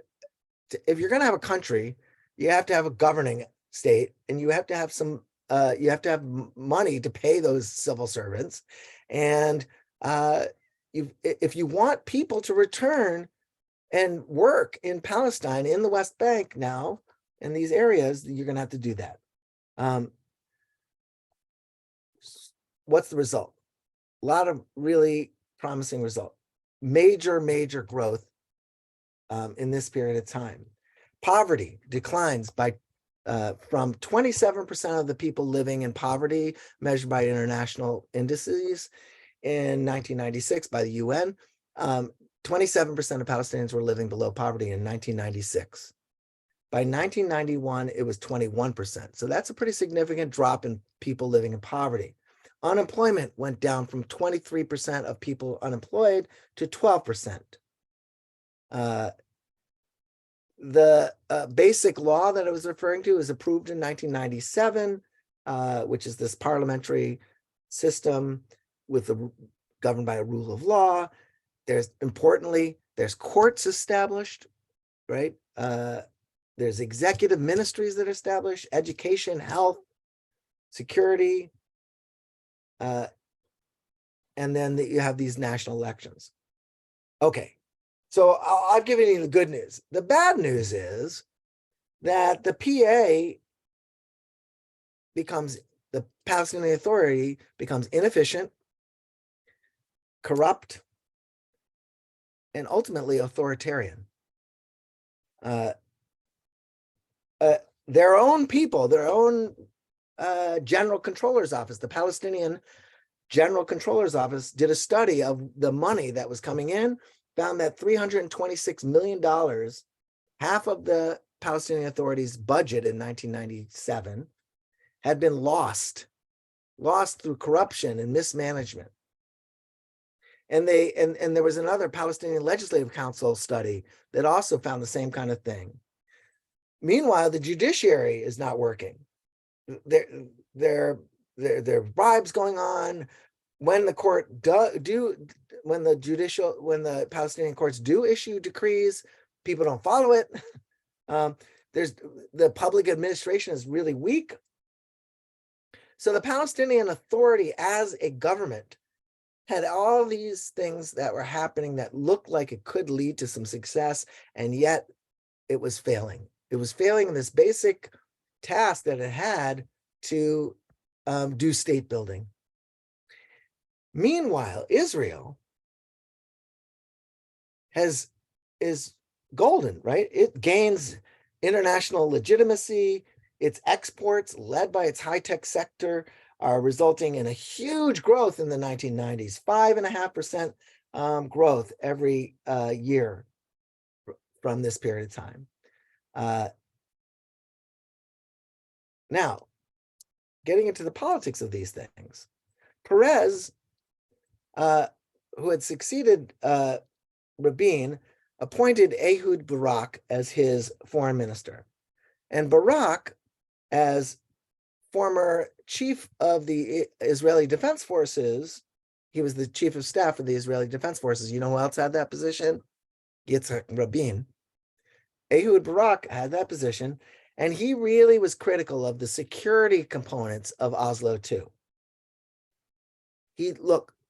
if you're going to have a country, you have to have a governing state, and you have to have you have to have money to pay those civil servants. And if you want people to return and work in Palestine, in the West Bank now, in these areas, you're going to have to do that. What's the result? A lot of really promising result. Major growth in this period of time. Poverty declines by from 27% of the people living in poverty, measured by international indices in 1996 by the UN. 27% of Palestinians were living below poverty in 1996. By 1991, it was 21%. So that's a pretty significant drop in people living in poverty. Unemployment went down from 23% of people unemployed to 12%. The basic law that I was referring to was approved in 1997, which is this parliamentary system governed by a rule of law. Importantly, there's courts established, right? There's executive ministries that are established, education, health, security, and then you have these national elections. Okay. So I've given you the good news. The bad news is that the Palestinian Authority becomes inefficient, corrupt, and ultimately authoritarian. Their own people, their own General Controller's Office, the Palestinian General Controller's Office, did a study of the money that was coming in, found that $326 million, half of the Palestinian Authority's budget in 1997, had been lost through corruption and mismanagement. And there was another Palestinian Legislative Council study that also found the same kind of thing. Meanwhile, the judiciary is not working. There are bribes going on. When the Palestinian courts do issue decrees, people don't follow it. The public administration is really weak. So the Palestinian Authority as a government had all these things that were happening that looked like it could lead to some success, and yet it was failing. It was failing in this basic task that it had to do state building. Meanwhile, Israel is golden, right? It gains international legitimacy. Its exports, led by its high-tech sector, are resulting in a huge growth in the 1990s. 5.5% growth every year from this period of time. Now, getting into the politics of these things, Perez, who had succeeded Rabin, appointed Ehud Barak as his foreign minister. And Barak, as former chief of the Israeli Defense Forces, he was the chief of staff of the Israeli Defense Forces. You know who else had that position? Yitzhak Rabin. Ehud Barak had that position, and he really was critical of the security components of Oslo too.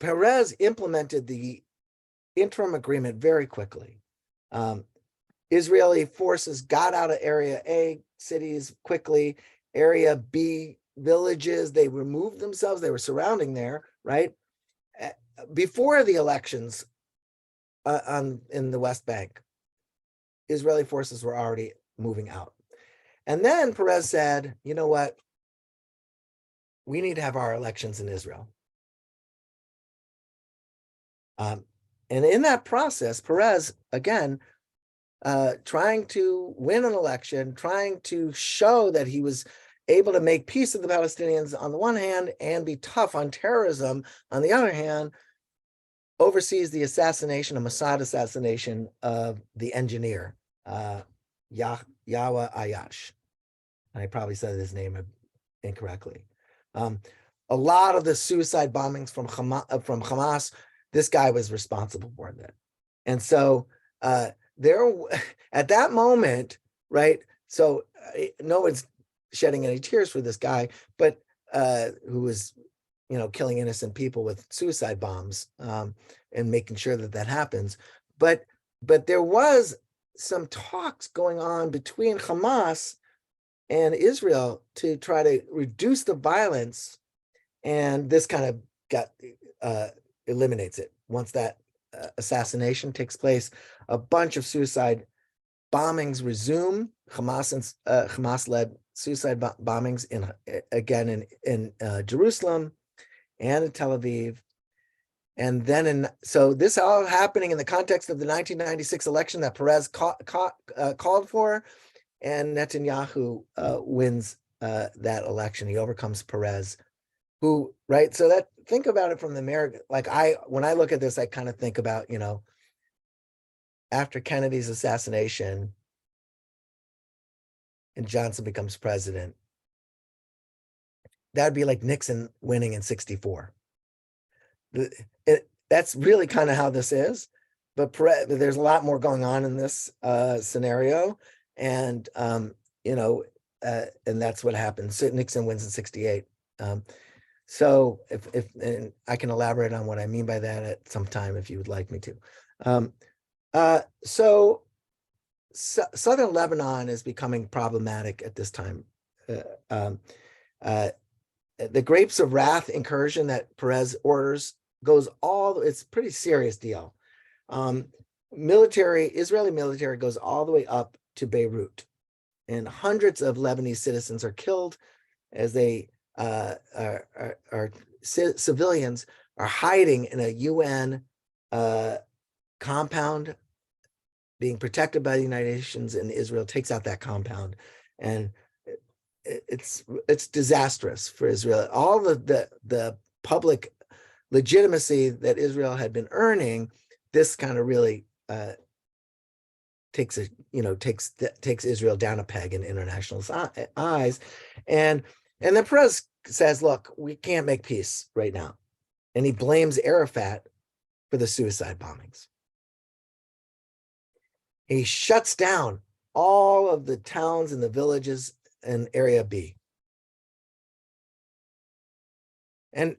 Perez implemented the interim agreement very quickly. Israeli forces got out of Area A cities quickly. Area B villages, they removed themselves. They were surrounding there, right? Before the elections in the West Bank, Israeli forces were already moving out. And then Perez said, you know what? We need to have our elections in Israel. And in that process, Perez, again, trying to win an election, trying to show that he was able to make peace with the Palestinians on the one hand and be tough on terrorism on the other hand, oversees the assassination, a Mossad assassination of the engineer, Yahya Ayash. I probably said his name incorrectly. A lot of the suicide bombings from Hamas, this guy was responsible for that. And so there, at that moment, right? So no one's shedding any tears for this guy, but who was, killing innocent people with suicide bombs and making sure that that happens. But there was some talks going on between Hamas and Israel to try to reduce the violence, and this kind of eliminates it. Once that assassination takes place, a bunch of suicide bombings resume. Hamas-led suicide bombings in Jerusalem and in Tel Aviv. And then so this all happening in the context of the 1996 election that Perez called for, and Netanyahu wins that election. He overcomes Perez, who, right? So that, think about it from the American, when I look at this, I kind of think about, after Kennedy's assassination and Johnson becomes president, that'd be like Nixon winning in 1964. That's really kind of how this is, but there's a lot more going on in this scenario, and and that's what happens. So Nixon wins in 1968. So if and I can elaborate on what I mean by that at some time if you would like me to. So southern Lebanon is becoming problematic at this time. The Grapes of Wrath incursion that Perez orders it's a pretty serious deal. Israeli military goes all the way up to Beirut, and hundreds of Lebanese citizens are killed as they civilians are hiding in a UN compound being protected by the United Nations, and Israel takes out that compound, and it's disastrous for Israel. All the public legitimacy that Israel had been earning, this kind of really takes Israel down a peg in international eyes, and then Perez says, look, we can't make peace right now. And he blames Arafat for the suicide bombings. He shuts down all of the towns and the villages in Area B. And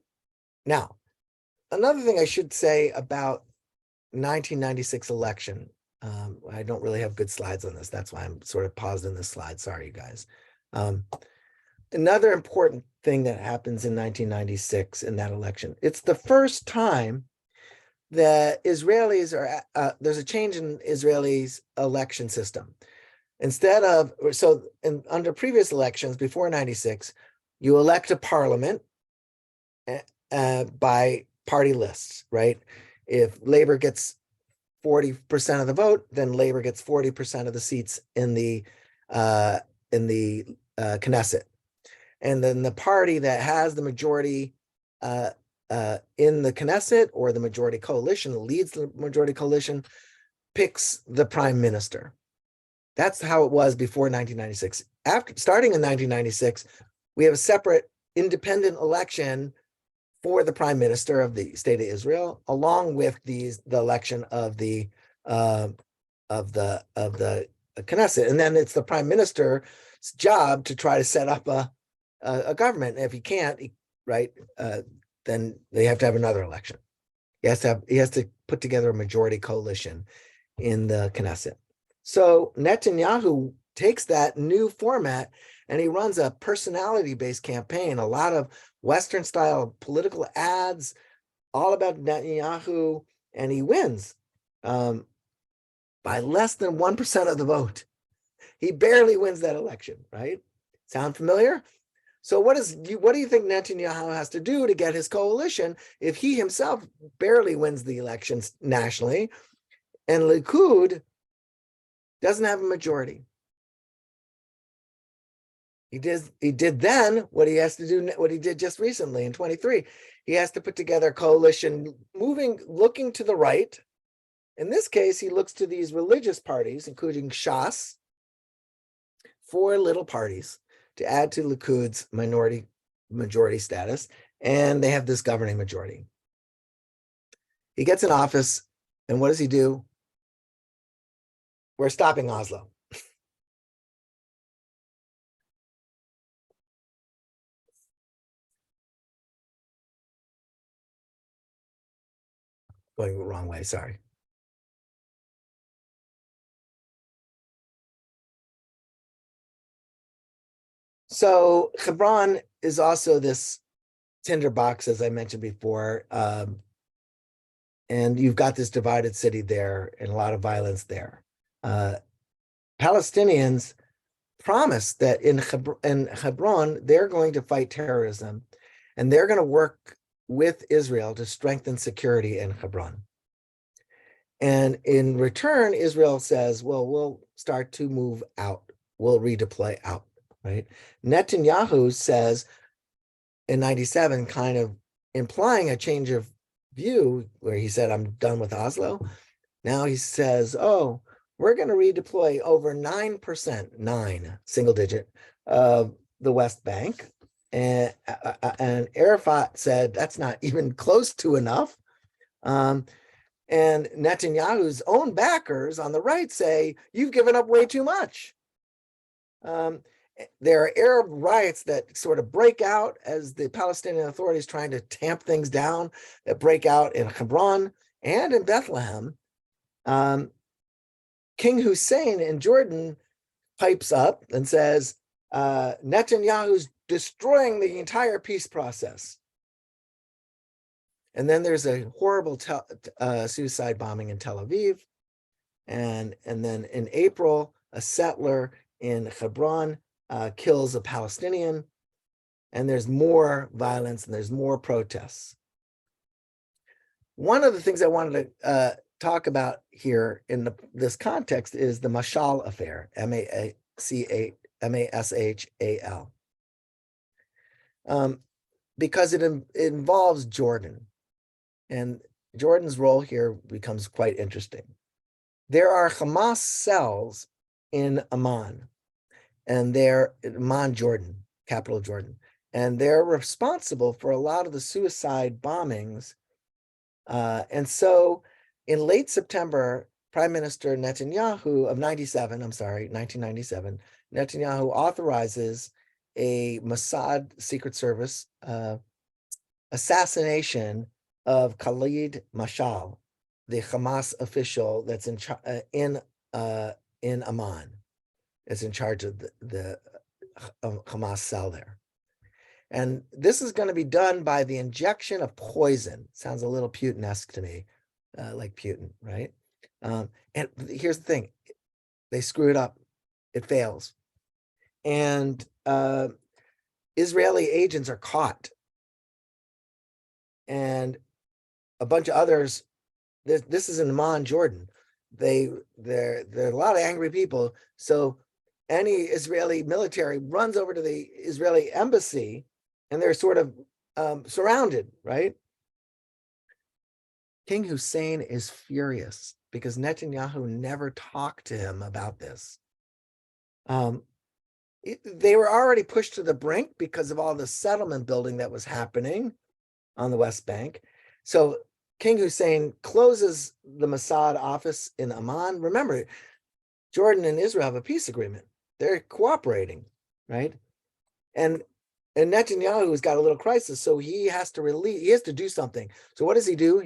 now, another thing I should say about 1996 election, I don't really have good slides on this. That's why I'm sort of paused in this slide. Sorry, you guys. Another important thing that happens in 1996 in that election, it's the first time that Israelis there's a change in Israelis' election system. Under previous elections before 96, you elect a parliament by party lists, right? If Labor gets 40% of the vote, then Labor gets 40% of the seats in the Knesset. And then the party that has the majority in the Knesset, or the majority coalition, leads the majority coalition, picks the prime minister. That's how it was before 1996. Starting in 1996, we have a separate independent election for the prime minister of the state of Israel, along with the election of the Knesset. And then it's the prime minister's job to try to set up a government. And if he can't, right, then they have to have another election. He has to put together a majority coalition in the Knesset. So Netanyahu takes that new format and he runs a personality-based campaign, a lot of Western style political ads, all about Netanyahu, and he wins by less than 1% of the vote. He barely wins that election, right? Sound familiar? So what do you think Netanyahu has to do to get his coalition if he himself barely wins the elections nationally, and Likud doesn't have a majority? He did then what he has to do, what he did just recently in 23. He has to put together a coalition looking to the right. In this case, he looks to these religious parties, including Shas, 4 little parties to add to Likud's majority status, and they have this governing majority. He gets in office, and what does he do? We're stopping Oslo. Going the wrong way, sorry. So Hebron is also this tinderbox, as I mentioned before, and you've got this divided city there and a lot of violence there. Palestinians promised that in Hebron, they're going to fight terrorism, and they're going to work with Israel to strengthen security in Hebron. And in return, Israel says, well, we'll start to move out. We'll redeploy out, right? Netanyahu says in 97, kind of implying a change of view, where he said, I'm done with Oslo. Now he says, oh, we're going to redeploy over 9%, single digit, of the West Bank. And Arafat said, that's not even close to enough. And Netanyahu's own backers on the right say, you've given up way too much. There are Arab riots that sort of break out as the Palestinian authorities trying to tamp things down, that break out in Hebron and in Bethlehem. King Hussein in Jordan pipes up and says, Netanyahu's destroying the entire peace process. And then there's a horrible suicide bombing in Tel Aviv. And then in April, a settler in Hebron kills a Palestinian. And there's more violence and there's more protests. One of the things I wanted to talk about here in this context is the Mashal affair, M-A-S-H-A-L. Because it involves Jordan. And Jordan's role here becomes quite interesting. There are Hamas cells in Amman, and they're in Amman, Jordan, capital Jordan, and they're responsible for a lot of the suicide bombings. And so in late September, Prime Minister Netanyahu of 1997, Netanyahu authorizes a Mossad Secret Service assassination of Khalid Mashal, the Hamas official that's in Amman, is in charge of the Hamas cell there. And this is going to be done by the injection of poison. Sounds a little Putin-esque to me, like Putin, right? And here's the thing. They screw it up. It fails. And Israeli agents are caught. And a bunch of others this is in Amman, Jordan. There are a lot of angry people. So any Israeli military runs over to the Israeli embassy, and they're sort of surrounded, right? King Hussein is furious because Netanyahu never talked to him about this. They were already pushed to the brink because of all the settlement building that was happening on the West Bank. So King Hussein closes the Mossad office in Amman. Remember, Jordan and Israel have a peace agreement. They're cooperating, right? And Netanyahu's got a little crisis, so he has to do something. So what does he do?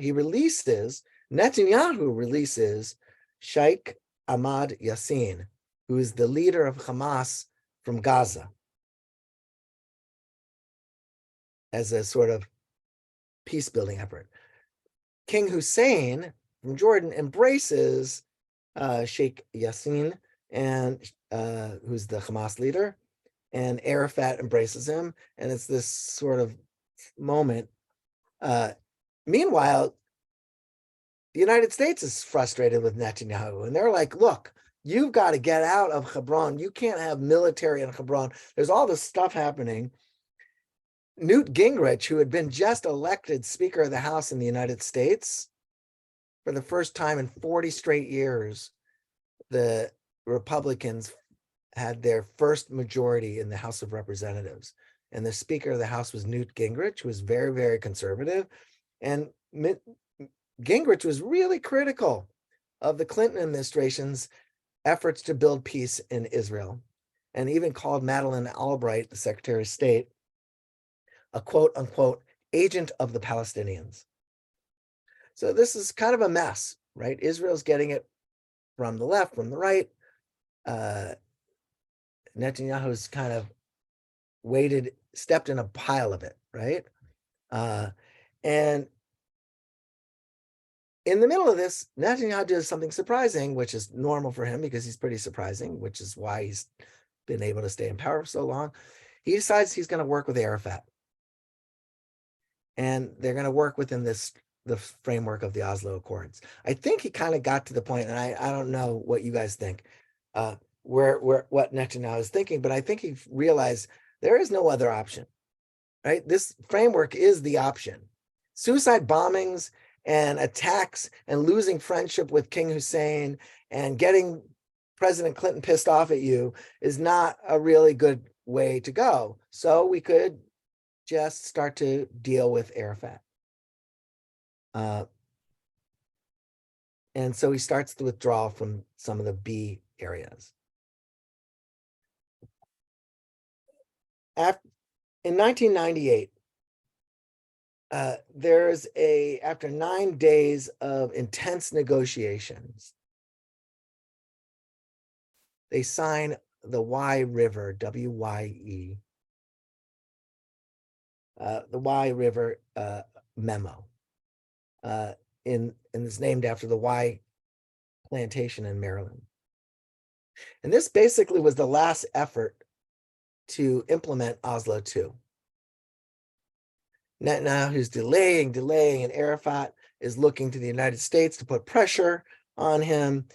Netanyahu releases Sheikh Ahmad Yassin, who is the leader of Hamas from Gaza, as a sort of peace building effort. King Hussein from Jordan embraces Sheikh Yassin, and who's the Hamas leader, and Arafat embraces him, and it's this sort of moment. Meanwhile, the United States is frustrated with Netanyahu, and they're like, look, you've got to get out of Hebron. You can't have military in Hebron. There's all this stuff happening. Newt Gingrich, who had been just elected Speaker of the House in the United States for the first time in 40 straight years, the Republicans had their first majority in the House of Representatives. And the Speaker of the House was Newt Gingrich, who was very, very conservative. And Gingrich was really critical of the Clinton administration's efforts to build peace in Israel, and even called Madeleine Albright, the Secretary of State, a quote unquote agent of the Palestinians. So this is kind of a mess, right? Israel's getting it from the left, from the right. Netanyahu's kind of stepped in a pile of it, right? And in the middle of this, Netanyahu does something surprising, which is normal for him because he's pretty surprising, which is why he's been able to stay in power for so long. He decides he's going to work with Arafat. And they're going to work within the framework of the Oslo Accords. I think he kind of got to the point, and I don't know what you guys think, what Netanyahu is thinking, but I think he realized there is no other option, right? This framework is the option. Suicide bombings and attacks and losing friendship with King Hussein and getting President Clinton pissed off at you is not a really good way to go. So we could just start to deal with Arafat. And so he starts to withdraw from some of the B areas. In 1998, after 9 days of intense negotiations, they sign the Y River, W-Y-E, the Y River memo. And it's named after the Y plantation in Maryland. And this basically was the last effort to implement Oslo II. Netanyahu's delaying, and Arafat is looking to the United States to put pressure on him.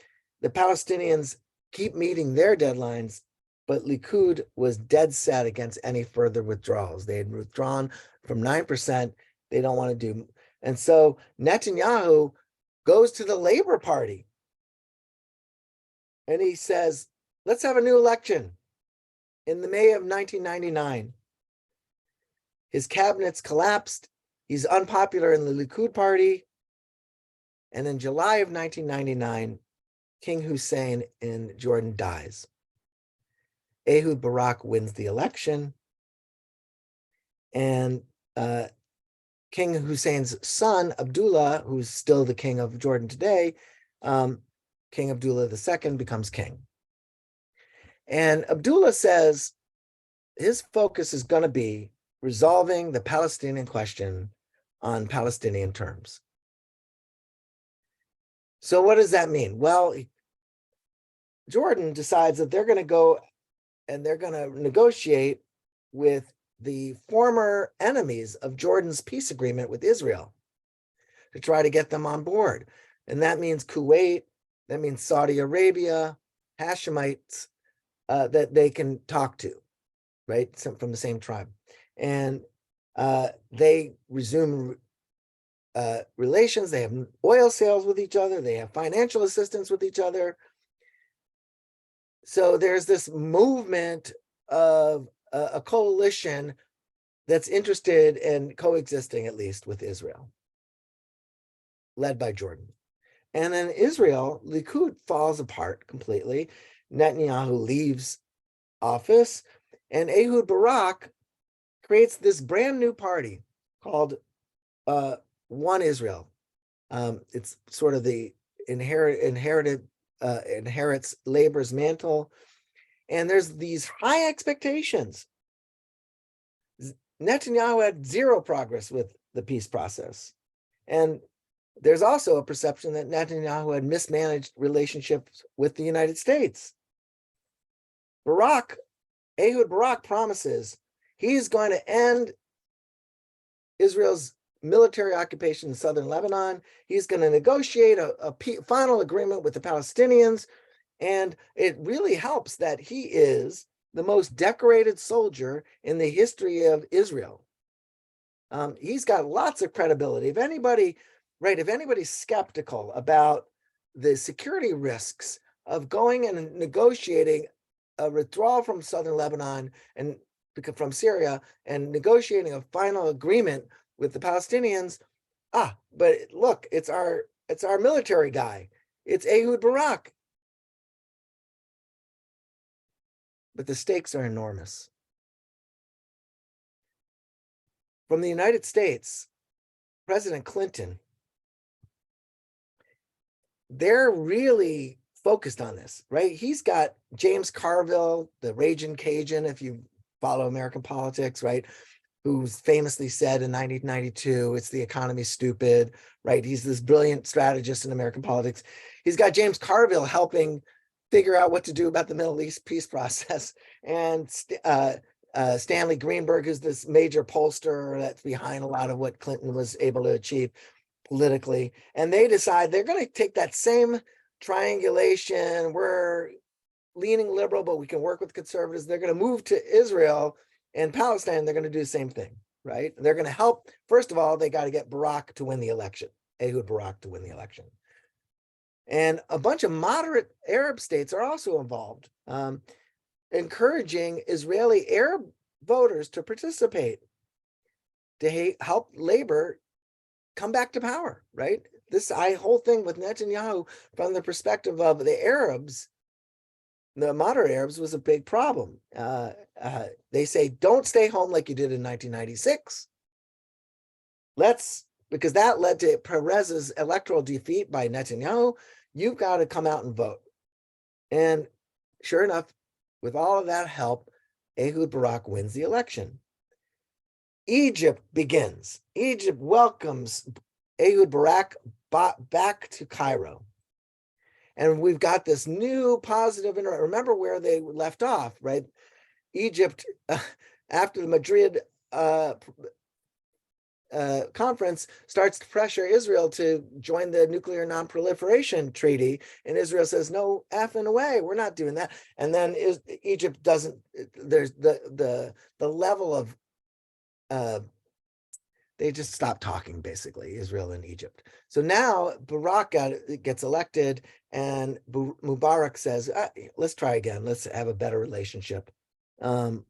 The Palestinians keep meeting their deadlines, but Likud was dead set against any further withdrawals. They had withdrawn from 9%. They don't want to do. And so Netanyahu goes to the Labor Party and he says, let's have a new election in the May of 1999. His cabinet's collapsed. He's unpopular in the Likud party. And in July of 1999, King Hussein in Jordan dies. Ehud Barak wins the election. And King Hussein's son, Abdullah, who's still the king of Jordan today, King Abdullah II becomes king. And Abdullah says his focus is going to be resolving the Palestinian question on Palestinian terms. So what does that mean? Well, Jordan decides that they're going to go and they're going to negotiate with the former enemies of Jordan's peace agreement with Israel to try to get them on board. And that means Kuwait, that means Saudi Arabia, Hashemites that they can talk to, right? From the same tribe. And they resume relations. They have oil sales with each other. They have financial assistance with each other. So there's this movement of a coalition that's interested in coexisting, at least, with Israel, led by Jordan. And then Israel, Likud falls apart completely. Netanyahu leaves office, and Ehud Barak creates this brand new party called One Israel. It's sort of the inherits labor's mantle, and there's these high expectations. Netanyahu had zero progress with the peace process, and there's also a perception that Netanyahu had mismanaged relationships with the United States. Ehud Barak promises he's going to end Israel's military occupation in southern Lebanon. He's going to negotiate a final agreement with the Palestinians. And it really helps that he is the most decorated soldier in the history of Israel. He's got lots of credibility. If anybody's skeptical about the security risks of going and negotiating a withdrawal from southern Lebanon and from Syria and negotiating a final agreement with the Palestinians, but look, it's our military guy. It's Ehud Barak. But the stakes are enormous. From the United States, President Clinton, they're really focused on this, right? He's got James Carville, the raging Cajun, if you follow American politics, right? Who's famously said in 1992, it's the economy stupid, right? He's this brilliant strategist in American politics. He's got James Carville helping figure out what to do about the Middle East peace process. And Stanley Greenberg, who's this major pollster that's behind a lot of what Clinton was able to achieve politically. And they decide they're going to take that same triangulation. We're leaning liberal, but we can work with conservatives. They're going to move to Israel and Palestine. They're going to do the same thing, right? They're going to help. First of all, they got to get Barak to win the election, Ehud Barak to win the election. And a bunch of moderate Arab states are also involved, encouraging Israeli Arab voters to participate, to help labor come back to power, right? This whole thing with Netanyahu from the perspective of the Arabs, the moderate Arabs, was a big problem. They say, don't stay home like you did in 1996. Because that led to Perez's electoral defeat by Netanyahu. You've got to come out and vote. And sure enough, with all of that help, Ehud Barak wins the election. Egypt begins. Egypt welcomes Ehud Barak back to Cairo. And we've got this new positive, remember where they left off, right? Egypt, after the Madrid conference, starts to pressure Israel to join the nuclear non-proliferation treaty. And Israel says, no effing way, we're not doing that. And then Egypt doesn't, there's the level of, they just stopped talking, basically, Israel and Egypt. So now Barak gets elected, and Mubarak says, let's try again. Let's have a better relationship. And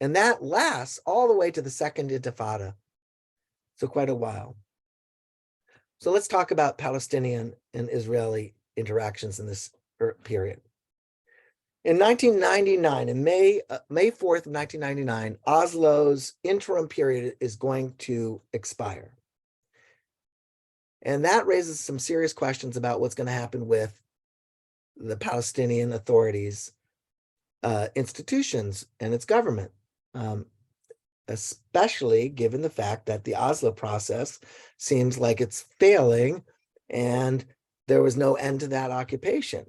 that lasts all the way to the Second Intifada. So quite a while. So let's talk about Palestinian and Israeli interactions in this period. In 1999, in May 4th of 1999, Oslo's interim period is going to expire. And that raises some serious questions about what's going to happen with the Palestinian authorities, institutions, and its government, especially given the fact that the Oslo process seems like it's failing and there was no end to that occupation.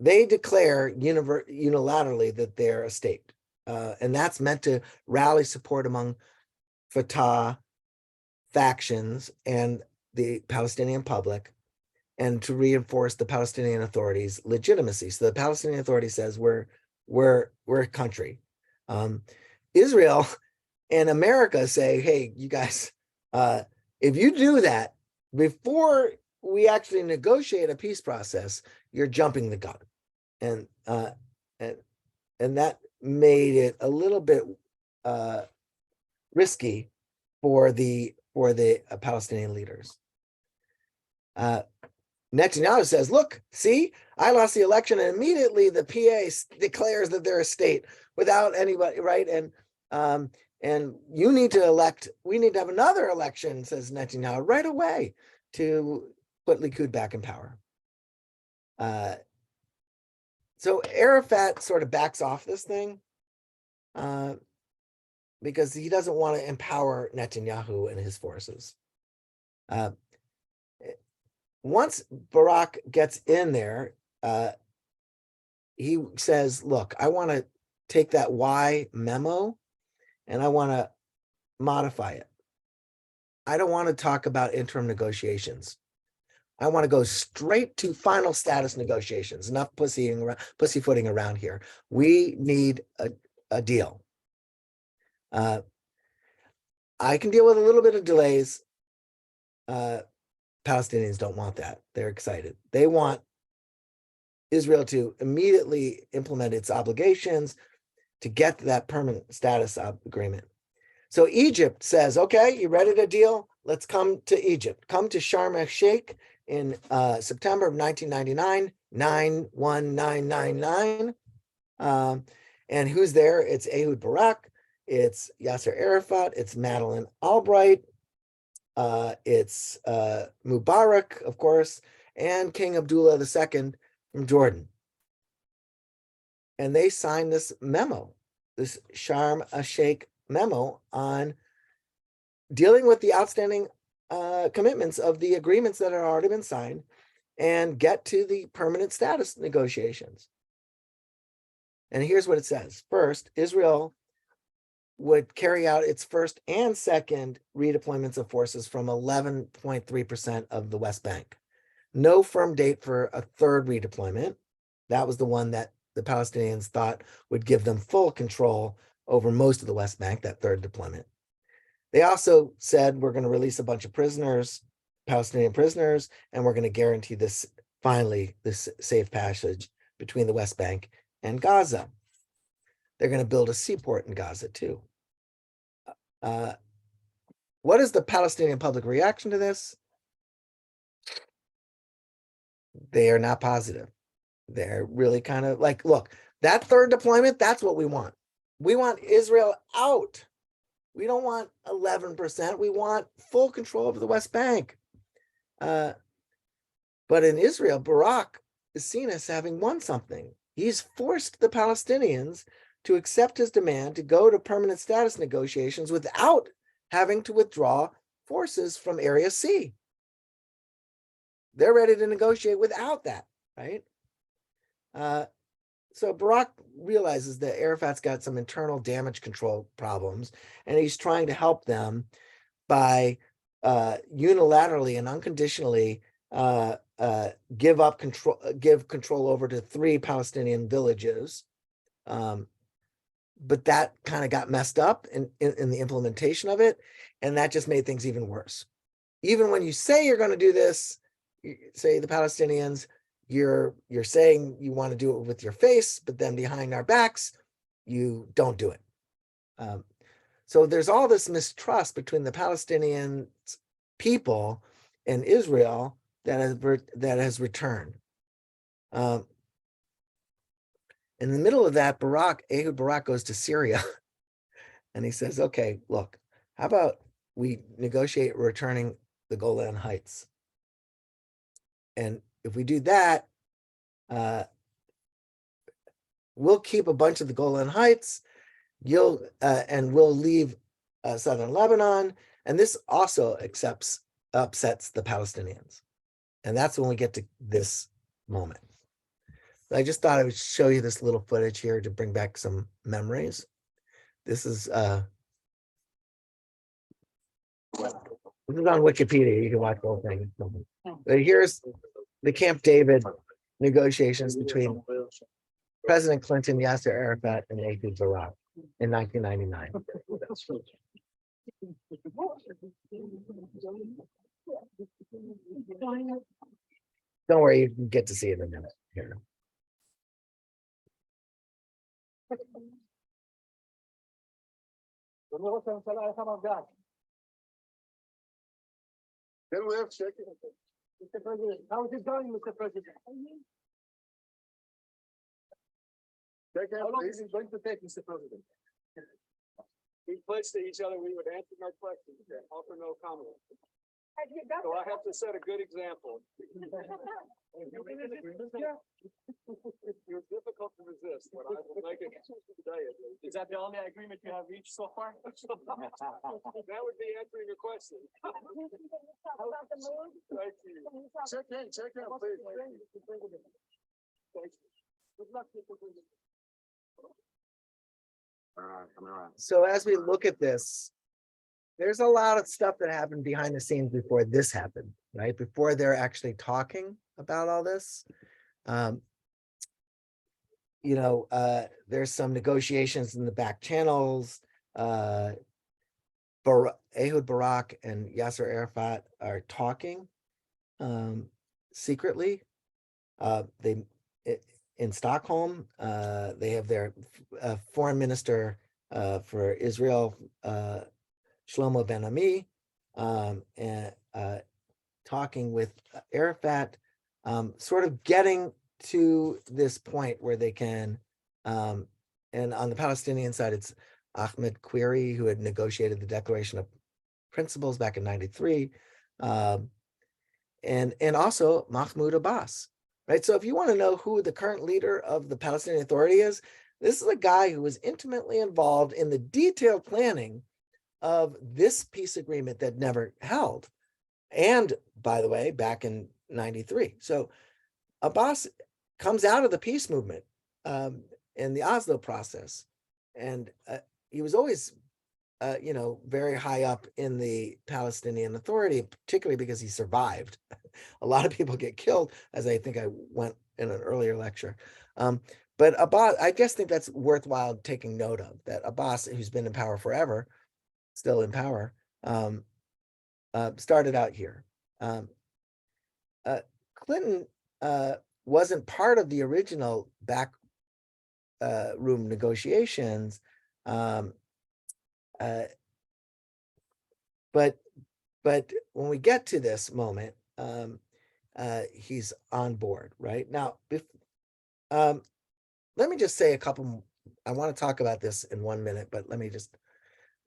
They declare unilaterally that they're a state, and that's meant to rally support among Fatah factions, and the Palestinian public and to reinforce the Palestinian Authority's legitimacy. So the Palestinian Authority says we're a country. Israel and America say, hey, you guys, if you do that before we actually negotiate a peace process, you're jumping the gun. And that made it a little bit risky for the Palestinian leaders. Netanyahu says, look, see, I lost the election, and immediately the PA declares that they're a state without anybody, right? And you need to elect, we need to have another election, says Netanyahu, right away to put Likud back in power. So Arafat sort of backs off this thing because he doesn't want to empower Netanyahu and his forces. Once Barak gets in there, he says, look, I want to take that Y memo and I want to modify it. I don't want to talk about interim negotiations. I want to go straight to final status negotiations. Enough pussyfooting around here. We need a deal. I can deal with a little bit of delays. Palestinians don't want that. They're excited. They want Israel to immediately implement its obligations to get to that permanent status agreement. So Egypt says, okay, you ready to deal? Let's come to Egypt. Come to Sharm el-Sheikh in September of 1999, 91999. And who's there? It's Ehud Barak, it's Yasser Arafat, it's Madeleine Albright, it's Mubarak, of course, and King Abdullah II from Jordan. And they signed this memo, this Sharm el-Sheikh memo on dealing with the outstanding commitments of the agreements that have already been signed and get to the permanent status negotiations. And here's what it says. First, Israel would carry out its first and second redeployments of forces from 11.3% of the West Bank. No firm date for a third redeployment. That was the one that the Palestinians thought would give them full control over most of the West Bank, that third deployment. They also said, we're going to release a bunch of prisoners, Palestinian prisoners, and we're going to guarantee this, finally, this safe passage between the West Bank and Gaza. They're going to build a seaport in Gaza too. What is the Palestinian public reaction to this? They are not positive. They're really kind of like, look, that third deployment, that's what we want. We want Israel out. We don't want 11%. We want full control of the West Bank. But in Israel, Barak is seen as having won something. He's forced the Palestinians to accept his demand to go to permanent status negotiations without having to withdraw forces from Area C. They're ready to negotiate without that, right? So Barak realizes that Arafat's got some internal damage control problems, and he's trying to help them by unilaterally and unconditionally give control over to 3 Palestinian villages. But that kind of got messed up in the implementation of it, and that just made things even worse. Even when you say you're going to do this, say the Palestinians, you're saying you want to do it with your face, but then behind our backs, you don't do it. So there's all this mistrust between the Palestinian people and Israel that has returned. In the middle of that, Ehud Barak goes to Syria and he says, okay, look, how about we negotiate returning the Golan Heights? And if we do that, we'll keep a bunch of the Golan Heights, and we'll leave southern Lebanon. And this also upsets the Palestinians. And that's when we get to this moment. I just thought I would show you this little footage here to bring back some memories. This is This is on Wikipedia. You can watch the whole thing. But here's the Camp David negotiations between President Clinton, Yasser Arafat, and Ehud Barak in 1999. Don't worry, you can get to see it in a minute here. Mr. President, how is it going, Mr. President? How long is it going to take, Mr. President? We pledged to each other we would answer no questions, offer no comment. So I have to set a good example. You're difficult to resist, but I will make it today. Is that the only agreement you have reached so far? That would be answering your question. Thank you. Check in, please. Thank you. Good luck, Mr. President. Coming around. So as we look at this, there's a lot of stuff that happened behind the scenes before this happened, right? Before they're actually talking about all this. There's some negotiations in the back channels. Ehud Barak and Yasser Arafat are talking secretly. In Stockholm, they have their foreign minister for Israel, Shlomo Ben-Ami, and talking with Arafat, sort of getting to this point where they can, and on the Palestinian side, it's Ahmed Quiri, who had negotiated the Declaration of Principles back in '93, and also Mahmoud Abbas, right? So if you want to know who the current leader of the Palestinian Authority is, this is a guy who was intimately involved in the detailed planning of this peace agreement that never held. And by the way, back in '93. So Abbas comes out of the peace movement in the Oslo process. And he was always, very high up in the Palestinian Authority, particularly because he survived. A lot of people get killed, as I think I went in an earlier lecture. But Abbas, I just think that's worthwhile taking note of, that Abbas, who's been in power forever, still in power, started out here. Clinton wasn't part of the original back room negotiations, but when we get to this moment, he's on board, right? Now, let me just say a couple. I want to talk about this in 1 minute, but I'm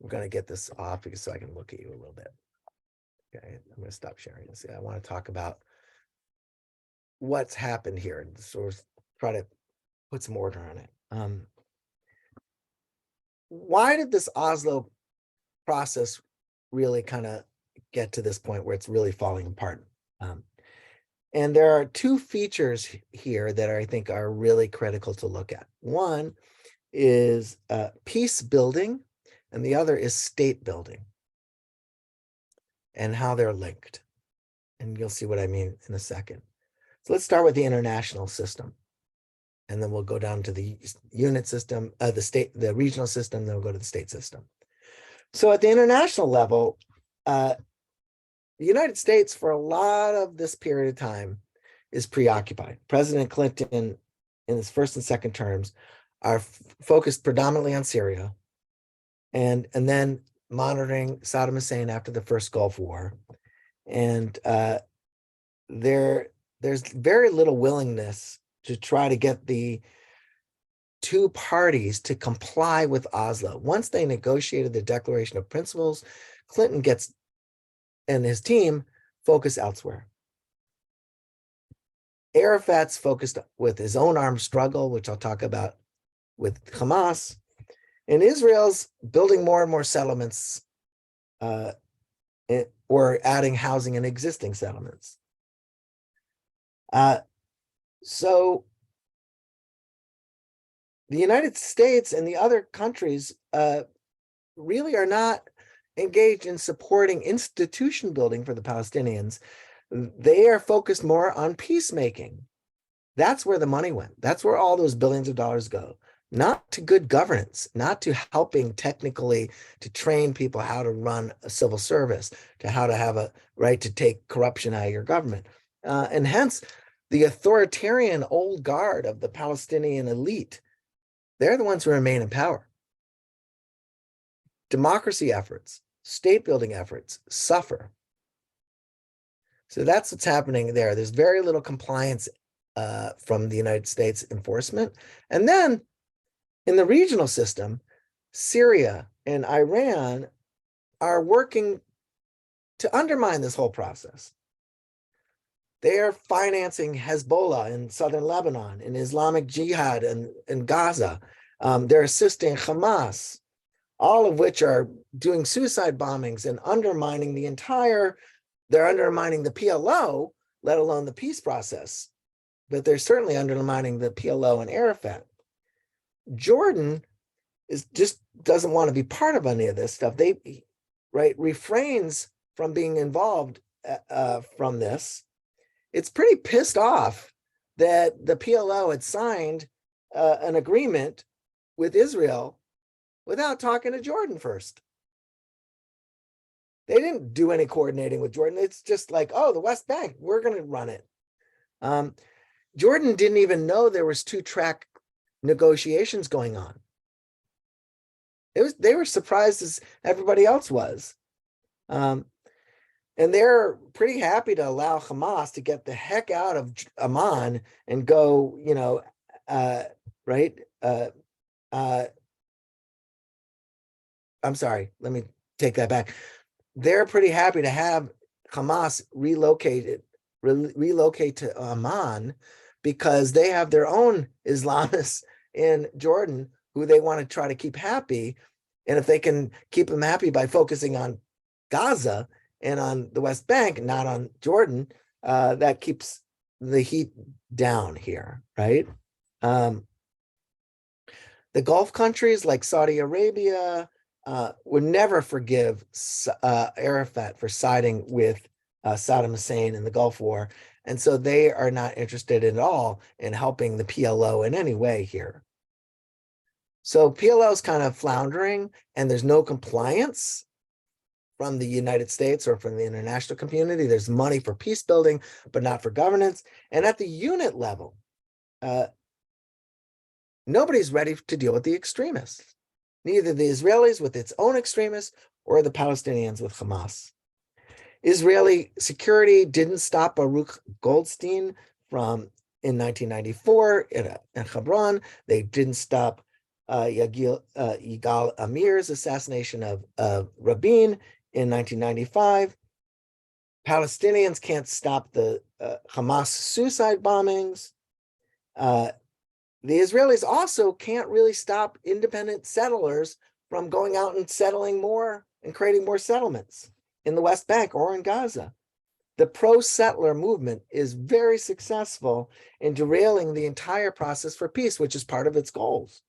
going to get this off because so I can look at you a little bit. Okay, I'm going to stop sharing this. I want to talk about what's happened here and sort of try to put some order on it. Why did this Oslo process really kind of get to this point where it's really falling apart? And there are two features here that I think are really critical to look at. One is peace building, and the other is state building, and how they're linked. And you'll see what I mean in a second. So let's start with the international system, and then we'll go down to the unit system, the regional system, then we'll go to the state system. So at the international level, the United States, for a lot of this period of time, is preoccupied. President Clinton, in his first and second terms, are focused predominantly on Syria, and then monitoring Saddam Hussein after the first Gulf War. And there's very little willingness to try to get the two parties to comply with Oslo. Once they negotiated the Declaration of Principles, Clinton and his team focus elsewhere. Arafat's focused with his own armed struggle, which I'll talk about with Hamas, and Israel's building more and more settlements or adding housing in existing settlements. So the United States and the other countries really are not engaged in supporting institution building for the Palestinians. They are focused more on peacemaking. That's where the money went. That's where all those billions of dollars go. Not to good governance, not to helping technically to train people how to run a civil service, to how to have a right to take corruption out of your government. And hence, the authoritarian old guard of the Palestinian elite, they're the ones who remain in power. Democracy efforts, state building efforts suffer. So that's what's happening there. There's very little compliance from the United States enforcement. And then in the regional system, Syria and Iran are working to undermine this whole process. They are financing Hezbollah in southern Lebanon, and Islamic Jihad in Gaza. They're assisting Hamas, all of which are doing suicide bombings and undermining they're undermining the PLO, let alone the peace process. But they're certainly undermining the PLO and Arafat. Jordan just doesn't want to be part of any of this stuff. They refrains from being involved from this. It's pretty pissed off that the PLO had signed an agreement with Israel without talking to Jordan first. They didn't do any coordinating with Jordan. It's just like, oh, the West Bank, we're going to run it. Jordan didn't even know there was two-track negotiations going on. They were surprised as everybody else was. And they're pretty happy to allow Hamas to get the heck out of Amman and go, I'm sorry, let me take that back. They're pretty happy to have Hamas relocate to Amman because they have their own Islamists in Jordan who they want to try to keep happy. And if they can keep them happy by focusing on Gaza and on the West Bank, not on Jordan, that keeps the heat down here, right? The Gulf countries like Saudi Arabia would never forgive Arafat for siding with Saddam Hussein in the Gulf War. And so they are not interested at all in helping the PLO in any way here. So PLO is kind of floundering and there's no compliance from the United States or from the international community. There's money for peace building, but not for governance. And at the unit level, nobody's ready to deal with the extremists. Neither the Israelis with its own extremists or the Palestinians with Hamas. Israeli security didn't stop Baruch Goldstein in 1994 in Hebron. They didn't stop Yigal Amir's assassination of Rabin in 1995. Palestinians can't stop the Hamas suicide bombings. The Israelis also can't really stop independent settlers from going out and settling more and creating more settlements in the West Bank or in Gaza. The pro-settler movement is very successful in derailing the entire process for peace, which is part of its goals.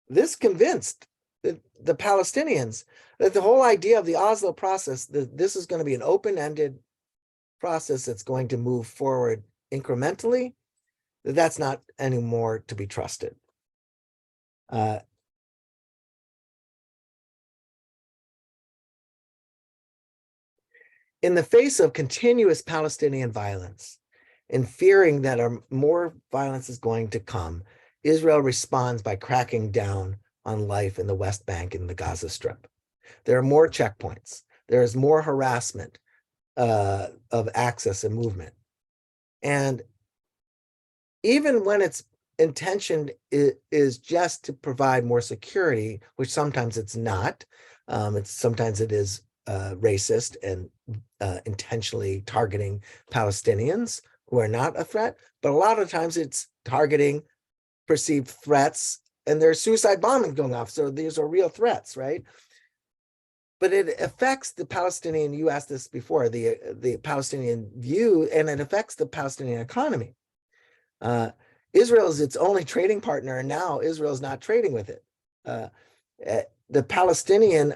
This convinced the Palestinians that the whole idea of the Oslo process, that this is going to be an open-ended process that's going to move forward incrementally, that's not anymore to be trusted. In the face of continuous Palestinian violence and fearing that more violence is going to come, Israel responds by cracking down on life in the West Bank and the Gaza Strip. There are more checkpoints. There is more harassment of access and movement. And even when its intention is just to provide more security, which sometimes it's not, sometimes it is racist and intentionally targeting Palestinians who are not a threat, but a lot of times it's targeting perceived threats, and there's suicide bombing going off, so these are real threats, right? But it affects the Palestinian, you asked this before, the Palestinian view, and it affects the Palestinian economy. Israel is its only trading partner, and now Israel's not trading with it. The Palestinian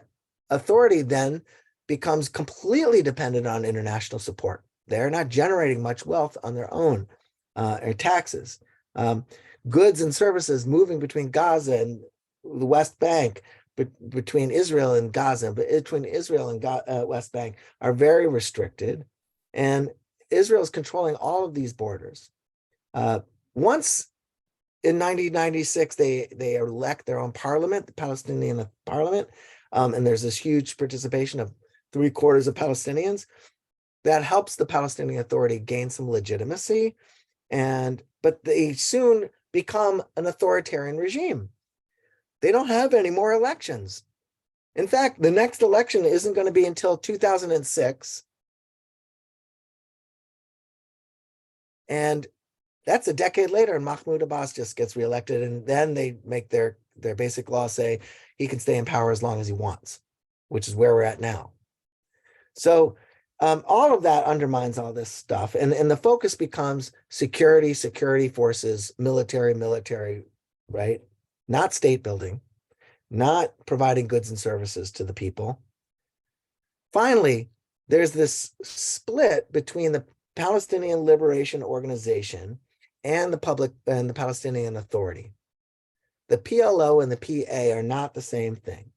Authority then becomes completely dependent on international support. They're not generating much wealth on their own, or taxes. Goods and services moving between Gaza and the West Bank, between Israel and Gaza, but between Israel and West Bank are very restricted. And Israel is controlling all of these borders. Once in 1996, they elect their own parliament, the Palestinian parliament, and there's this huge participation of 3/4 of Palestinians. That helps the Palestinian Authority gain some legitimacy, but they soon become an authoritarian regime. They don't have any more elections. In fact, the next election isn't going to be until 2006. And that's a decade later, and Mahmoud Abbas just gets reelected, and then they make their basic law say he can stay in power as long as he wants, which is where we're at now. So all of that undermines all this stuff, and the focus becomes security forces, military, right? Not state building, not providing goods and services to the people. Finally, there's this split between the Palestinian Liberation Organization and the Palestinian Authority. The PLO and the PA are not the same thing.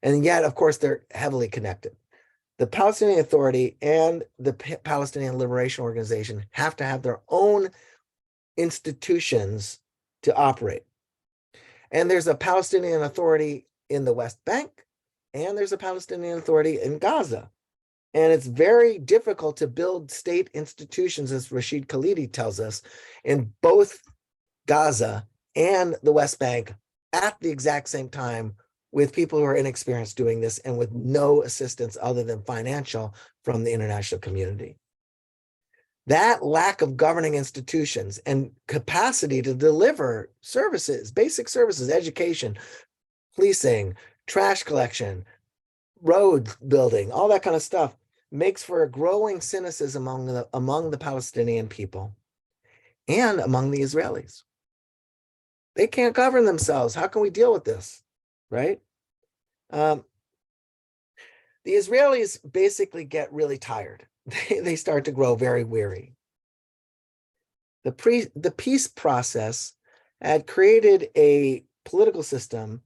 And yet, of course, they're heavily connected. The Palestinian Authority and the Palestinian Liberation Organization have to have their own institutions to operate. And there's a Palestinian Authority in the West Bank, and there's a Palestinian Authority in Gaza. And it's very difficult to build state institutions, as Rashid Khalidi tells us, in both Gaza and the West Bank at the exact same time, with people who are inexperienced doing this and with no assistance other than financial from the international community. That lack of governing institutions and capacity to deliver services, basic services, education, policing, trash collection, road building, all that kind of stuff, makes for a growing cynicism among the Palestinian people and among the Israelis. They can't govern themselves. How can we deal with this, right? The Israelis basically get really tired. They start to grow very weary. The peace process had created a political system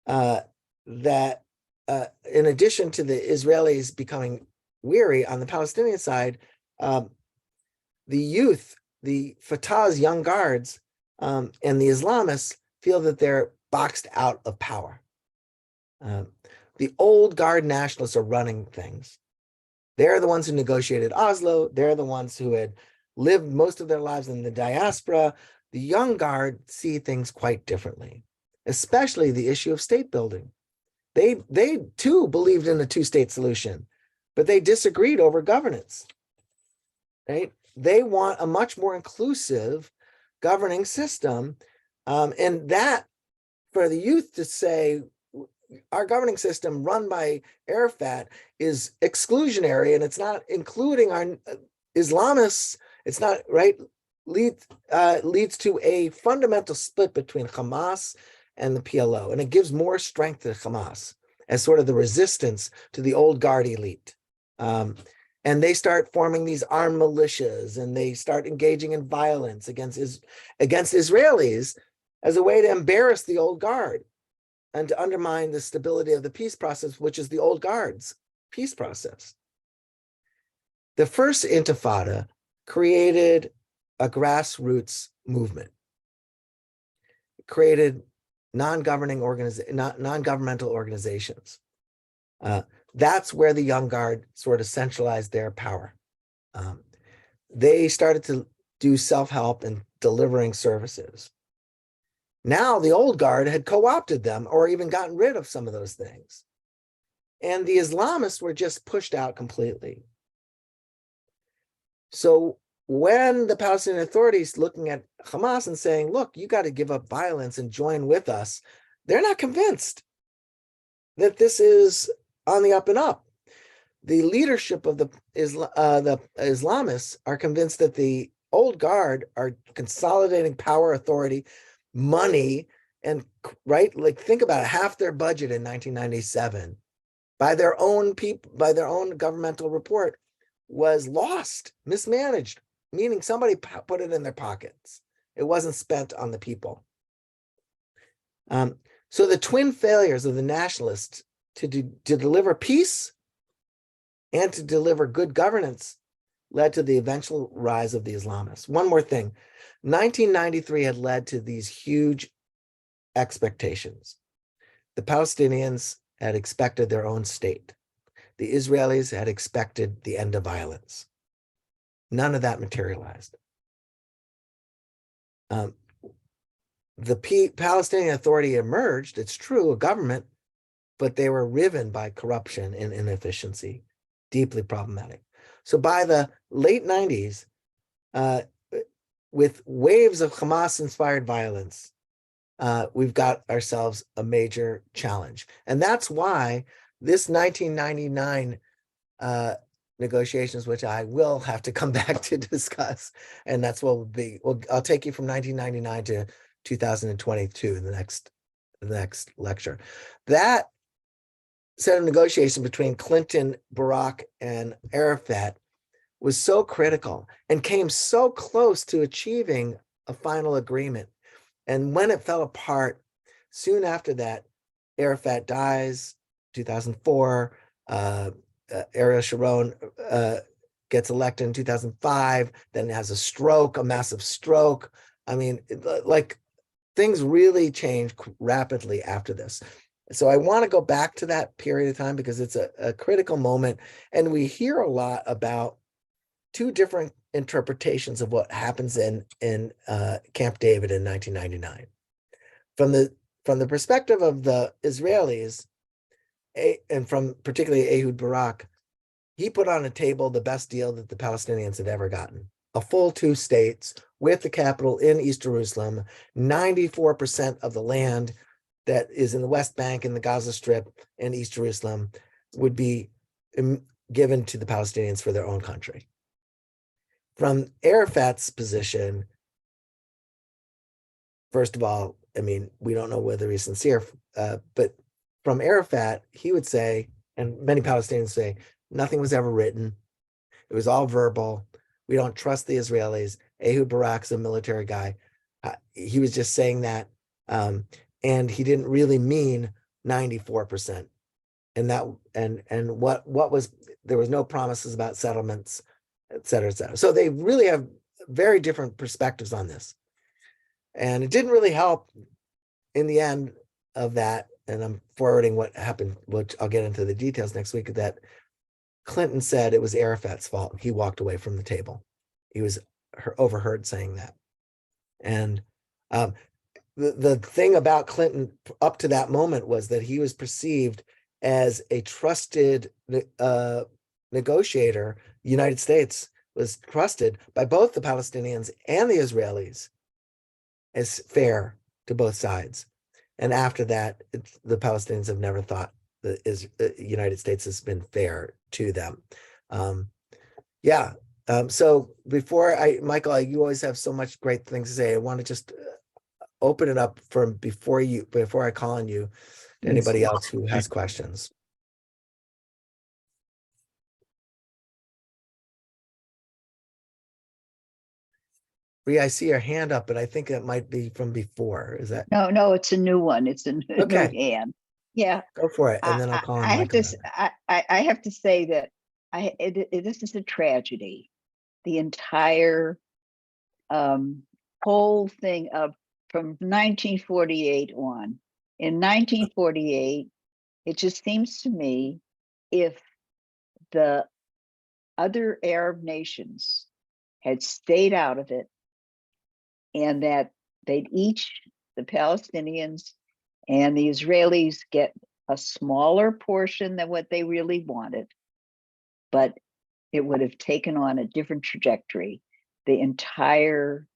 that, in addition to the Israelis becoming weary, on the Palestinian side, the youth, the Fatah's young guards, and the Islamists feel that they're boxed out of power. The old guard nationalists are running things. They're the ones who negotiated Oslo. They're the ones who had lived most of their lives in the diaspora. The young guard see things quite differently, especially the issue of state building. They too believed in a two-state solution, but they disagreed over governance, right? They want a much more inclusive governing system. And that, for the youth to say, our governing system run by Arafat is exclusionary and it's not including our Islamists, it's not right, leads to a fundamental split between Hamas and the PLO. And it gives more strength to Hamas as sort of the resistance to the old guard elite. And they start forming these armed militias, and they start engaging in violence against Israelis as a way to embarrass the old guard and to undermine the stability of the peace process, which is the old guard's peace process. The first Intifada created a grassroots movement. It created non-governmental organizations. That's where the young guard sort of centralized their power. They started to do self-help and delivering services. Now the old guard had co-opted them or even gotten rid of some of those things. And the Islamists were just pushed out completely. So when the Palestinian Authorities looking at Hamas and saying, look, you got to give up violence and join with us, they're not convinced that this is on the up and up. The leadership of the Islamists are convinced that the old guard are consolidating power, authority, money, And right, like think about it, half their budget in 1997 by their own people, by their own governmental report was lost, mismanaged, meaning somebody put it in their pockets. It wasn't spent on the people. So the twin failures of the nationalists to deliver peace and to deliver good governance led to the eventual rise of the Islamists. One more thing, 1993 had led to these huge expectations. The Palestinians had expected their own state. The Israelis had expected the end of violence. None of that materialized. The Palestinian Authority emerged, it's true, a government, but they were riven by corruption and inefficiency, deeply problematic. So by the late 90s, with waves of Hamas-inspired violence, we've got ourselves a major challenge. And that's why this 1999 negotiations, which I will have to come back to discuss, and that's what will be, well, I'll take you from 1999 to 2022 in the next lecture. That set of negotiations between Clinton, Barack, and Arafat was so critical and came so close to achieving a final agreement. And when it fell apart, soon after that, Arafat dies, 2004, Ariel Sharon gets elected in 2005, then has a stroke, a massive stroke. I mean, like things really change rapidly after this. So I want to go back to that period of time because it's a critical moment. And we hear a lot about two different interpretations of what happens in Camp David in 1999. From the perspective of the Israelis, and from particularly Ehud Barak, he put on a table the best deal that the Palestinians had ever gotten. A full 2 states with the capital in East Jerusalem, 94% of the land that is in the West Bank and the Gaza Strip and East Jerusalem would be given to the Palestinians for their own country. From Arafat's position, first of all, I mean, we don't know whether he's sincere, but from Arafat, he would say, and many Palestinians say, nothing was ever written. It was all verbal. We don't trust the Israelis. Ehud Barak's a military guy. He was just saying that, and he didn't really mean 94%. And that, and what was, there was no promises about settlements, et cetera, et cetera. So they really have very different perspectives on this. And it didn't really help in the end of that. And I'm forwarding what happened, which I'll get into the details next week, that Clinton said it was Arafat's fault. He walked away from the table. He was overheard saying that. And the thing about Clinton up to that moment was that he was perceived as a trusted negotiator. The United States was trusted by both the Palestinians and the Israelis as fair to both sides. And after that, the Palestinians have never thought the United States has been fair to them. So before Michael, you always have so much great things to say. I want to just open it up for before I call on you, to anybody else who has questions. Rhea, I see your hand up, but I think it might be from before. Is that? No, it's a new one. It's a new hand. Yeah. Go for it, and then I'll call on Michael. I have to say that this is a tragedy. The entire whole thing from 1948 on. In 1948, it just seems to me if the other Arab nations had stayed out of it, and that they'd each, the Palestinians and the Israelis, get a smaller portion than what they really wanted, but it would have taken on a different trajectory. The entire,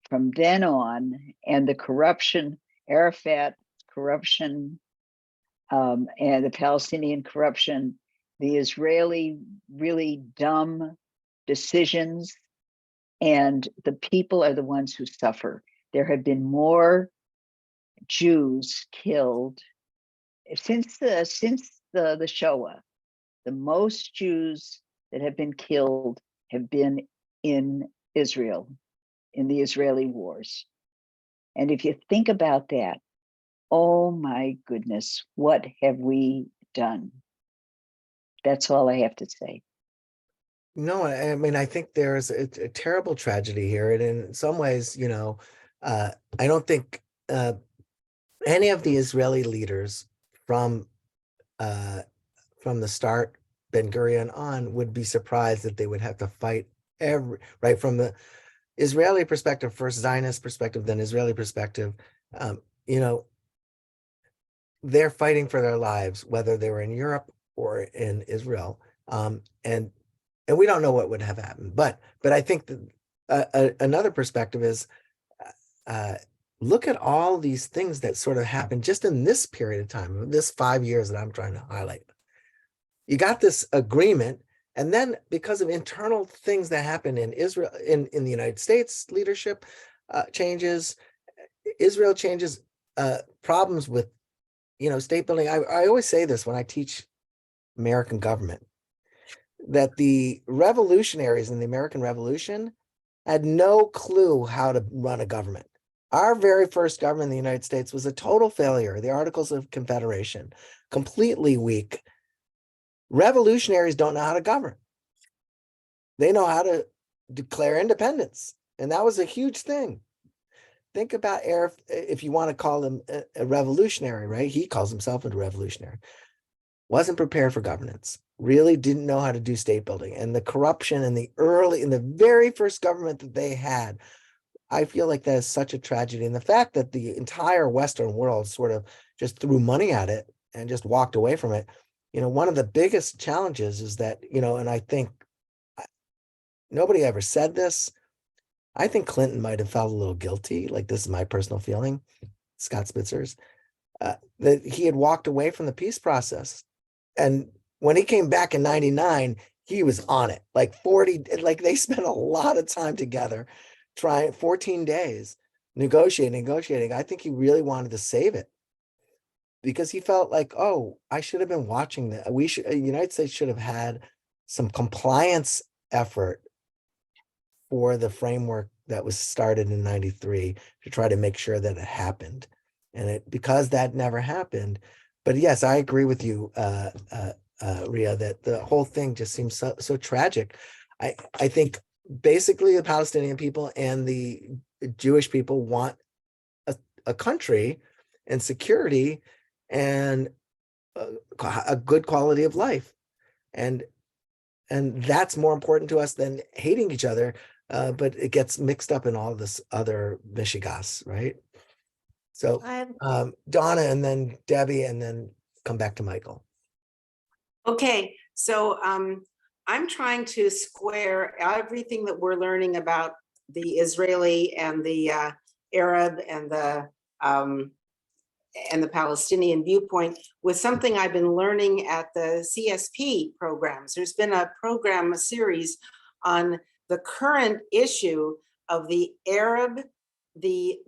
from then on, and the corruption, Arafat corruption, and the Palestinian corruption, the Israeli really dumb decisions, and the people are the ones who suffer. There have been more Jews killed since the Shoah. The most Jews that have been killed have been in Israel, in the Israeli wars. And if you think about that, oh my goodness, what have we done? That's all I have to say. No, I mean, I think there's a terrible tragedy here. And in some ways, I don't think any of the Israeli leaders from the start, Ben Gurion on, would be surprised that they would have to fight right from the Israeli perspective, first Zionist perspective, then Israeli perspective. You know, they're fighting for their lives, whether they were in Europe or in Israel. And we don't know what would have happened. But I think that another perspective is look at all these things that sort of happened just in this period of time, this 5 years that I'm trying to highlight. You got this agreement, and then because of internal things that happened in Israel, in the United States, leadership changes, Israel changes, problems with, state building. I always say this when I teach American government, that the revolutionaries in the American Revolution had no clue how to run a government. Our very first government in the United States was a total failure. The Articles of Confederation, completely weak. Revolutionaries don't know how to govern. They know how to declare independence. And that was a huge thing. Think about Arif, if you want to call him a revolutionary, right? He calls himself a revolutionary. Wasn't prepared for governance, really didn't know how to do state building. And the corruption in the very first government that they had, I feel like that is such a tragedy. And the fact that the entire Western world sort of just threw money at it and just walked away from it. One of the biggest challenges is that, and I think nobody ever said this. I think Clinton might have felt a little guilty. Like, this is my personal feeling, Scott Spitzer's, that he had walked away from the peace process. And when he came back in 99, he was on it. Like they spent a lot of time together, trying 14 days, negotiating. I think he really wanted to save it, because he felt like, oh, I should have been watching that. The United States should have had some compliance effort for the framework that was started in 93 to try to make sure that it happened. And because that never happened. But yes, I agree with you, Ria, that the whole thing just seems so tragic. I think basically the Palestinian people and the Jewish people want a country and security and a good quality of life. And that's more important to us than hating each other. But it gets mixed up in all this other mishigas, right? So Donna, and then Debbie, and then come back to Michael. Okay, so I'm trying to square everything that we're learning about the Israeli and the Arab and the Palestinian viewpoint with something I've been learning at the CSP programs. There's been a series on the current issue of the Arab, the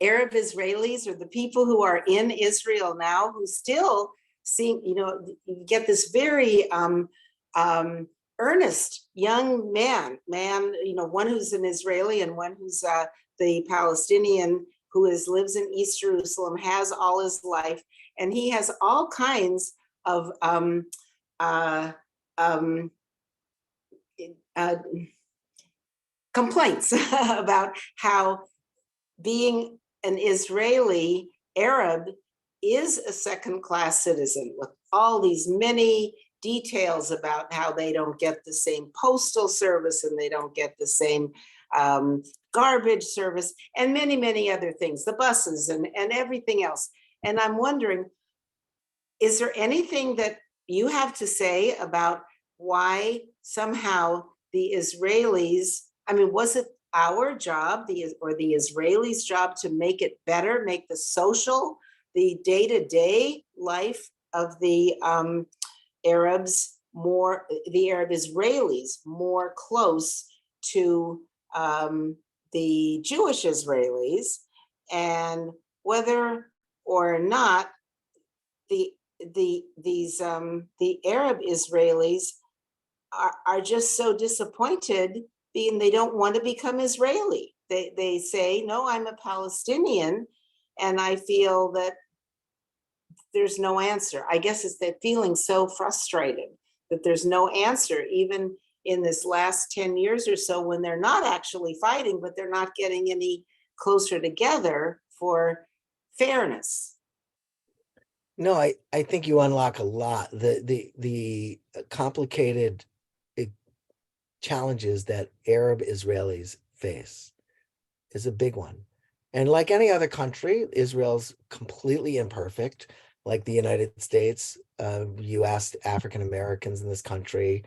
Arab Israelis, or the people who are in Israel now, who still seem, you get this very earnest young man, one who's an Israeli and one who's the Palestinian, who lives in East Jerusalem, has all his life, and he has all kinds of complaints about how being an Israeli Arab is a second-class citizen, with all these many details about how they don't get the same postal service and they don't get the same garbage service, and many, many other things, the buses and everything else. And I'm wondering, is there anything that you have to say about why somehow the Israelis, was it our job, or the Israelis' job, to make it better, make the social, the day-to-day life of the Arabs more, the Arab Israelis more close to the Jewish Israelis, and whether or not the Arab Israelis are just so disappointed, being they don't want to become Israeli. They say, no, I'm a Palestinian, and I feel that there's no answer. I guess it's that feeling so frustrated that there's no answer, even in this last 10 years or so, when they're not actually fighting, but they're not getting any closer together for fairness. No, I think you unlock a lot. The complicated challenges that Arab Israelis face is a big one. And like any other country, Israel's completely imperfect. Like the United States, you asked African Americans in this country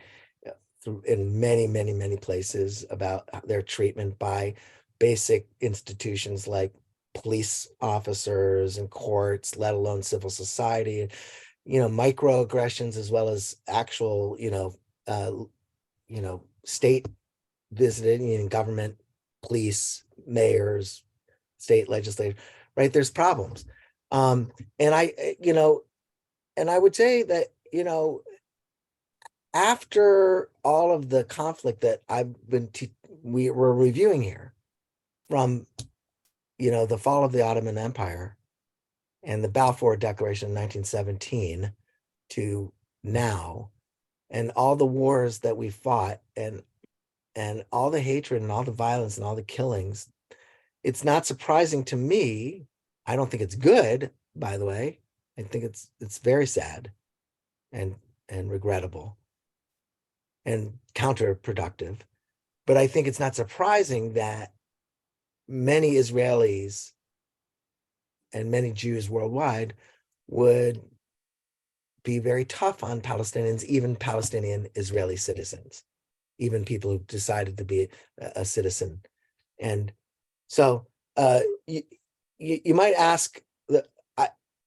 in many places about their treatment by basic institutions like police officers and courts, let alone civil society, microaggressions as well as actual, state visiting government, police, mayors, state legislators, right? There's problems. And I would say that, after all of the conflict that we were reviewing here, from, the fall of the Ottoman Empire and the Balfour Declaration in 1917 to now, and all the wars that we fought, and all the hatred and all the violence and all the killings, it's not surprising to me. I don't think it's good, by the way. I think it's very sad and regrettable and counterproductive. But I think it's not surprising that many Israelis and many Jews worldwide would be very tough on Palestinians, even Palestinian Israeli citizens, even people who decided to be a citizen. And so you might ask,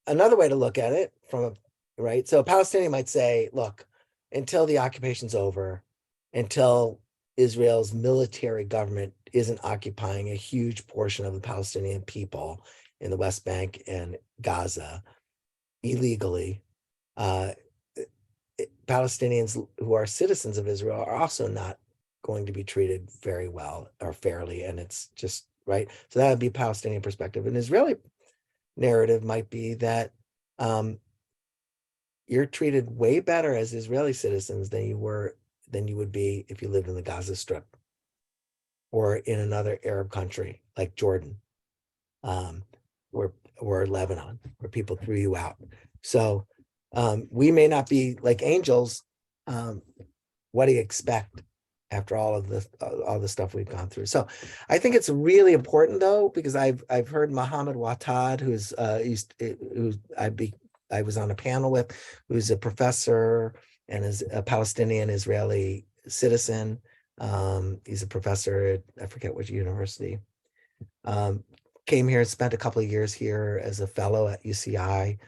another way to look at it right? So a Palestinian might say, look, until the occupation's over, until Israel's military government isn't occupying a huge portion of the Palestinian people in the West Bank and Gaza illegally, Palestinians who are citizens of Israel are also not going to be treated very well or fairly. And it's just, right? So that would be a Palestinian perspective. An Israeli narrative might be that you're treated way better as Israeli citizens than you would be if you lived in the Gaza Strip or in another Arab country like Jordan, or Lebanon, where people threw you out. So we may not be like angels. What do you expect after all the stuff we've gone through? So I think it's really important, though, because I've heard Mohammed Watad, I was on a panel with, who's a professor and is a Palestinian Israeli citizen. He's a professor at, I forget which university. Came here and spent a couple of years here as a fellow at UCI.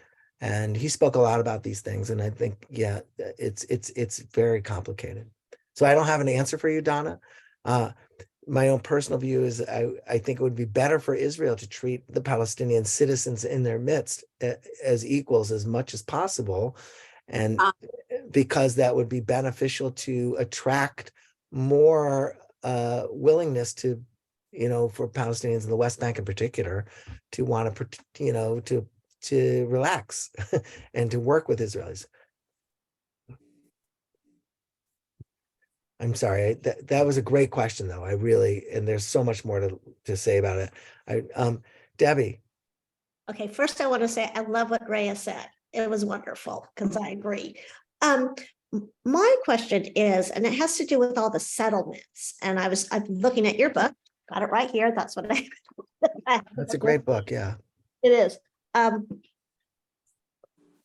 And he spoke a lot about these things. And I think, yeah, it's very complicated. So I don't have an answer for you, Donna. My own personal view is I think it would be better for Israel to treat the Palestinian citizens in their midst as equals as much as possible. And because that would be beneficial to attract more willingness to, for Palestinians in the West Bank in particular, to want to, to relax and to work with Israelis. I'm sorry, that was a great question, though. And there's so much more to say about it. Debbie. Okay, first I want to say I love what Rhea said. It was wonderful, because I agree. My question is, and it has to do with all the settlements. And I'm looking at your book, got it right here. That's what That's a great book, yeah. It is.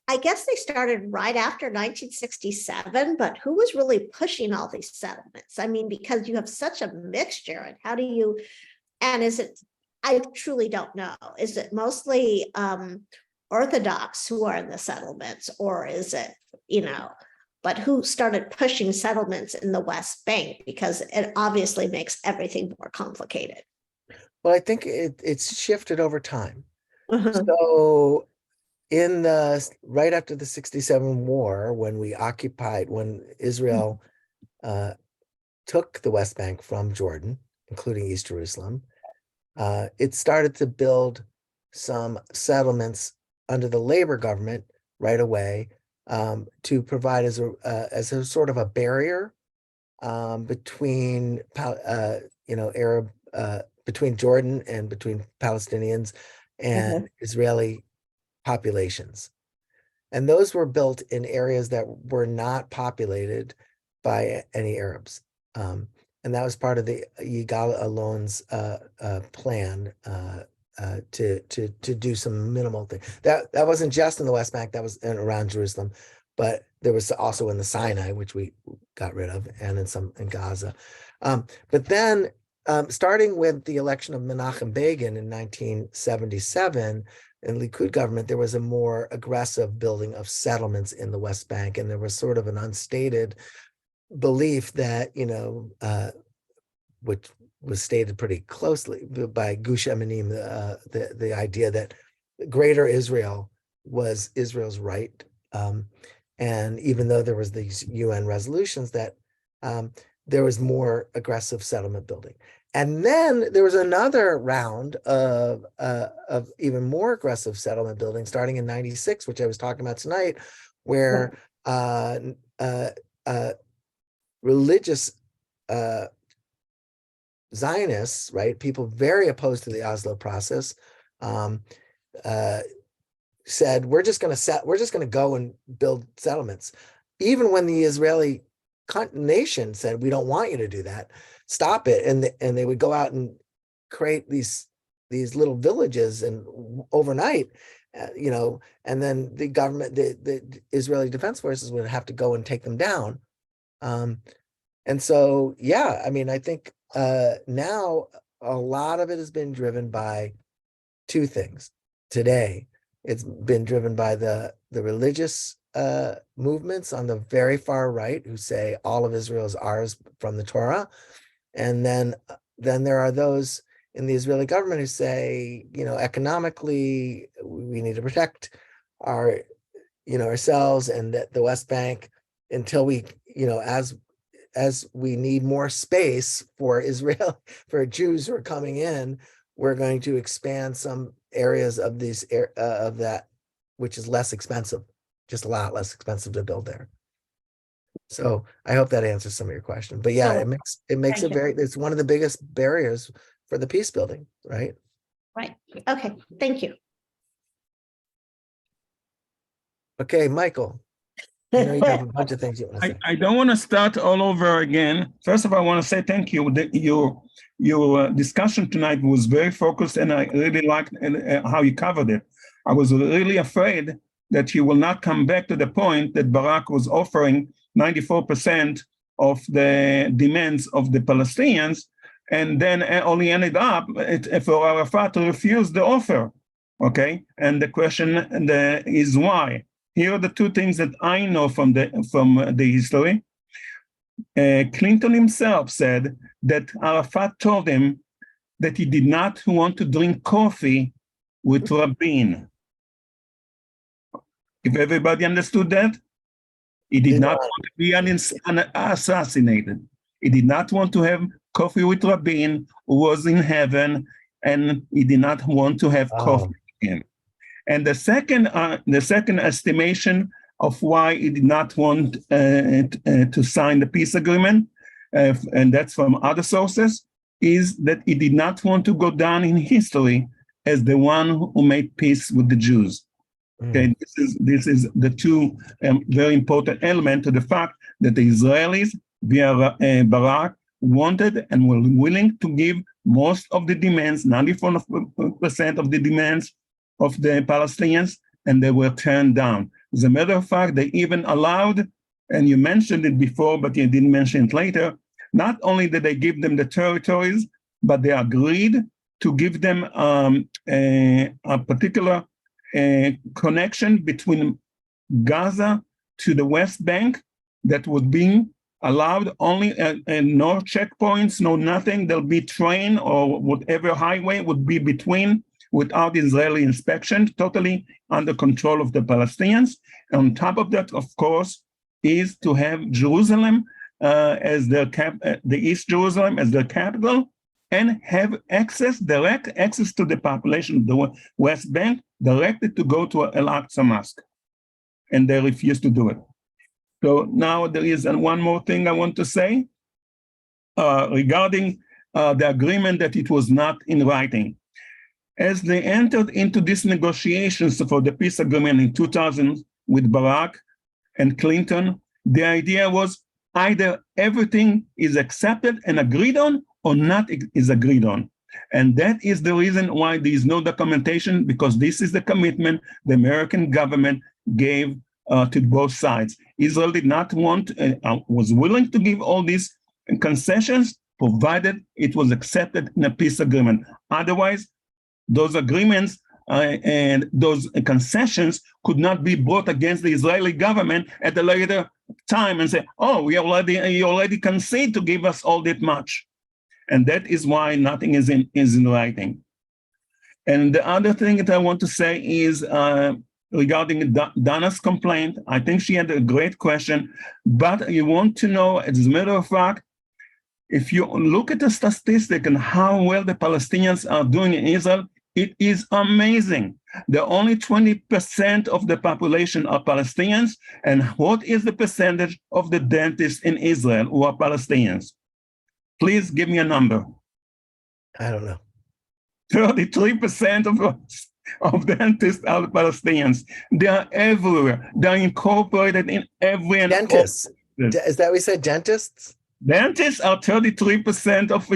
I guess they started right after 1967, but who was really pushing all these settlements? I mean, because you have such a mixture, and how do you, and is it, I truly don't know. Is it mostly Orthodox who are in the settlements, or is it, but who started pushing settlements in the West Bank? Because it obviously makes everything more complicated. Well, I think it's shifted over time. Uh-huh. So right after the 67 war, when Israel took the West Bank from Jordan, including East Jerusalem, it started to build some settlements under the labor government right away, to provide as a sort of a barrier between Arab between Jordan and between Palestinians and Israeli populations. And those were built in areas that were not populated by any Arabs. And that was part of the Yigal Allon's plan to do some minimal thing. That wasn't just in the West Bank, that was around Jerusalem, but there was also in the Sinai, which we got rid of, and in Gaza. But then starting with the election of Menachem Begin in 1977, in Likud government, there was a more aggressive building of settlements in the West Bank, and there was sort of an unstated belief that, which was stated pretty closely by Gush Emanim, the idea that Greater Israel was Israel's right. And even though there was these UN resolutions, that there was more aggressive settlement building. And then there was another round of even more aggressive settlement building starting in 96, which I was talking about tonight, where religious Zionists, right, people very opposed to the Oslo process, said, we're just going to go and build settlements. Even when the Israeli nation said, we don't want you to do that, stop it. And they would go out and create these little villages and overnight, and then the government, the Israeli Defense Forces would have to go and take them down. And so, yeah, I mean, I think now a lot of it has been driven by two things. Today, it's been driven by the religious movements on the very far right who say all of Israel is ours from the Torah. And then there are those in the Israeli government who say, economically, we need to protect ourselves, and that the West Bank, until we, as we need more space for Israel, for Jews who are coming in, we're going to expand some areas of of that, which is less expensive, just a lot less expensive to build there. So I hope that answers some of your question. But yeah, So, it makes it's one of the biggest barriers for the peace building, right? right. Okay, thank you. Okay, Michael. I know you have a bunch of things you want to say. I don't want to start all over again. First of all, I want to say thank you. Your discussion tonight was very focused, and I really liked how you covered it. I was really afraid that you will not come back to the point that Barak was offering 94% of the demands of the Palestinians, and then only ended up for Arafat to refuse the offer. Okay, and the question is why? Here are the two things that I know from the history. Clinton himself said that Arafat told him that he did not want to drink coffee with Rabin. If everybody understood that, he did not want to be assassinated. He did not want to have coffee with Rabin, who was in heaven, and he did not want to have coffee with him. And the second estimation of why he did not want to sign the peace agreement, and that's from other sources, is that he did not want to go down in history as the one who made peace with the Jews. Okay, this is the two very important element to the fact that the Israelis via Barak wanted and were willing to give most of the demands, 94% of the demands of the Palestinians, and they were turned down. As a matter of fact, they even allowed, and you mentioned it before, but you didn't mention it later, not only did they give them the territories, but they agreed to give them a particular connection between Gaza to the West Bank that would be allowed only no checkpoints, no nothing. There'll be train or whatever highway would be between without Israeli inspection, totally under control of the Palestinians. On top of that, of course, is to have Jerusalem as the East Jerusalem as the capital, and have direct access to the population of the West Bank directed to go to Al-Aqsa Mosque. And they refuse to do it. So now there is one more thing I want to say regarding the agreement that it was not in writing. As they entered into these negotiations for the peace agreement in 2000 with Barack and Clinton, the idea was either everything is accepted and agreed on or not is agreed on. And that is the reason why there is no documentation, because this is the commitment the American government gave to both sides. Israel did not want, was willing to give all these concessions, provided it was accepted in a peace agreement. Otherwise, those agreements and those concessions could not be brought against the Israeli government at a later time and say, oh, you already concede to give us all that much. And that is why nothing is in writing. And the other thing that I want to say is regarding Donna's complaint. I think she had a great question, but you want to know, as a matter of fact, if you look at the statistic and how well the Palestinians are doing in Israel, it is amazing. The only 20% of the population are Palestinians. And what is the percentage of the dentists in Israel who are Palestinians? Please give me a number. I don't know. 33% of dentists are Palestinians. They are everywhere. They're incorporated in every Dentists. Is that what we said? Dentists? Dentists are 33% of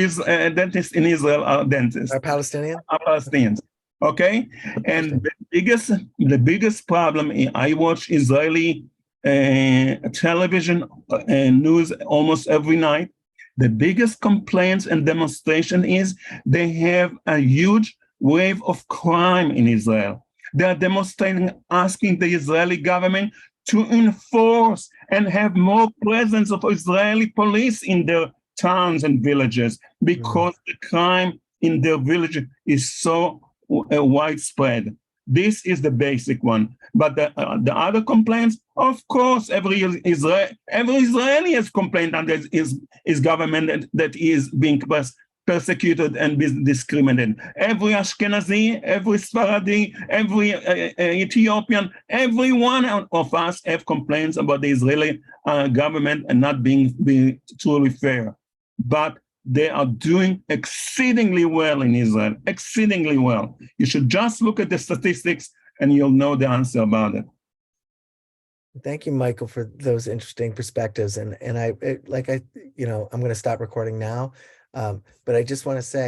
dentists in Israel are dentists. Are Palestinian? Are Palestinians. Okay? And the biggest problem, I watch Israeli television news almost every night. The biggest complaints and demonstration is they have a huge wave of crime in Israel. They are demonstrating, asking the Israeli government to enforce and have more presence of Israeli police in their towns and villages, because the crime in their village is so widespread. This is the basic one. But the other complaints, of course, every Israeli has complained under his government that is being persecuted and discriminated. Every Ashkenazi, every Sfaradi, every Ethiopian, every one of us have complaints about the Israeli government and not being truly fair. But they are doing exceedingly well in Israel, exceedingly well. You should just look at the statistics and you'll know the answer about it. Thank you, Michael, for those interesting perspectives. And I'm going to stop recording now. But I just want to say,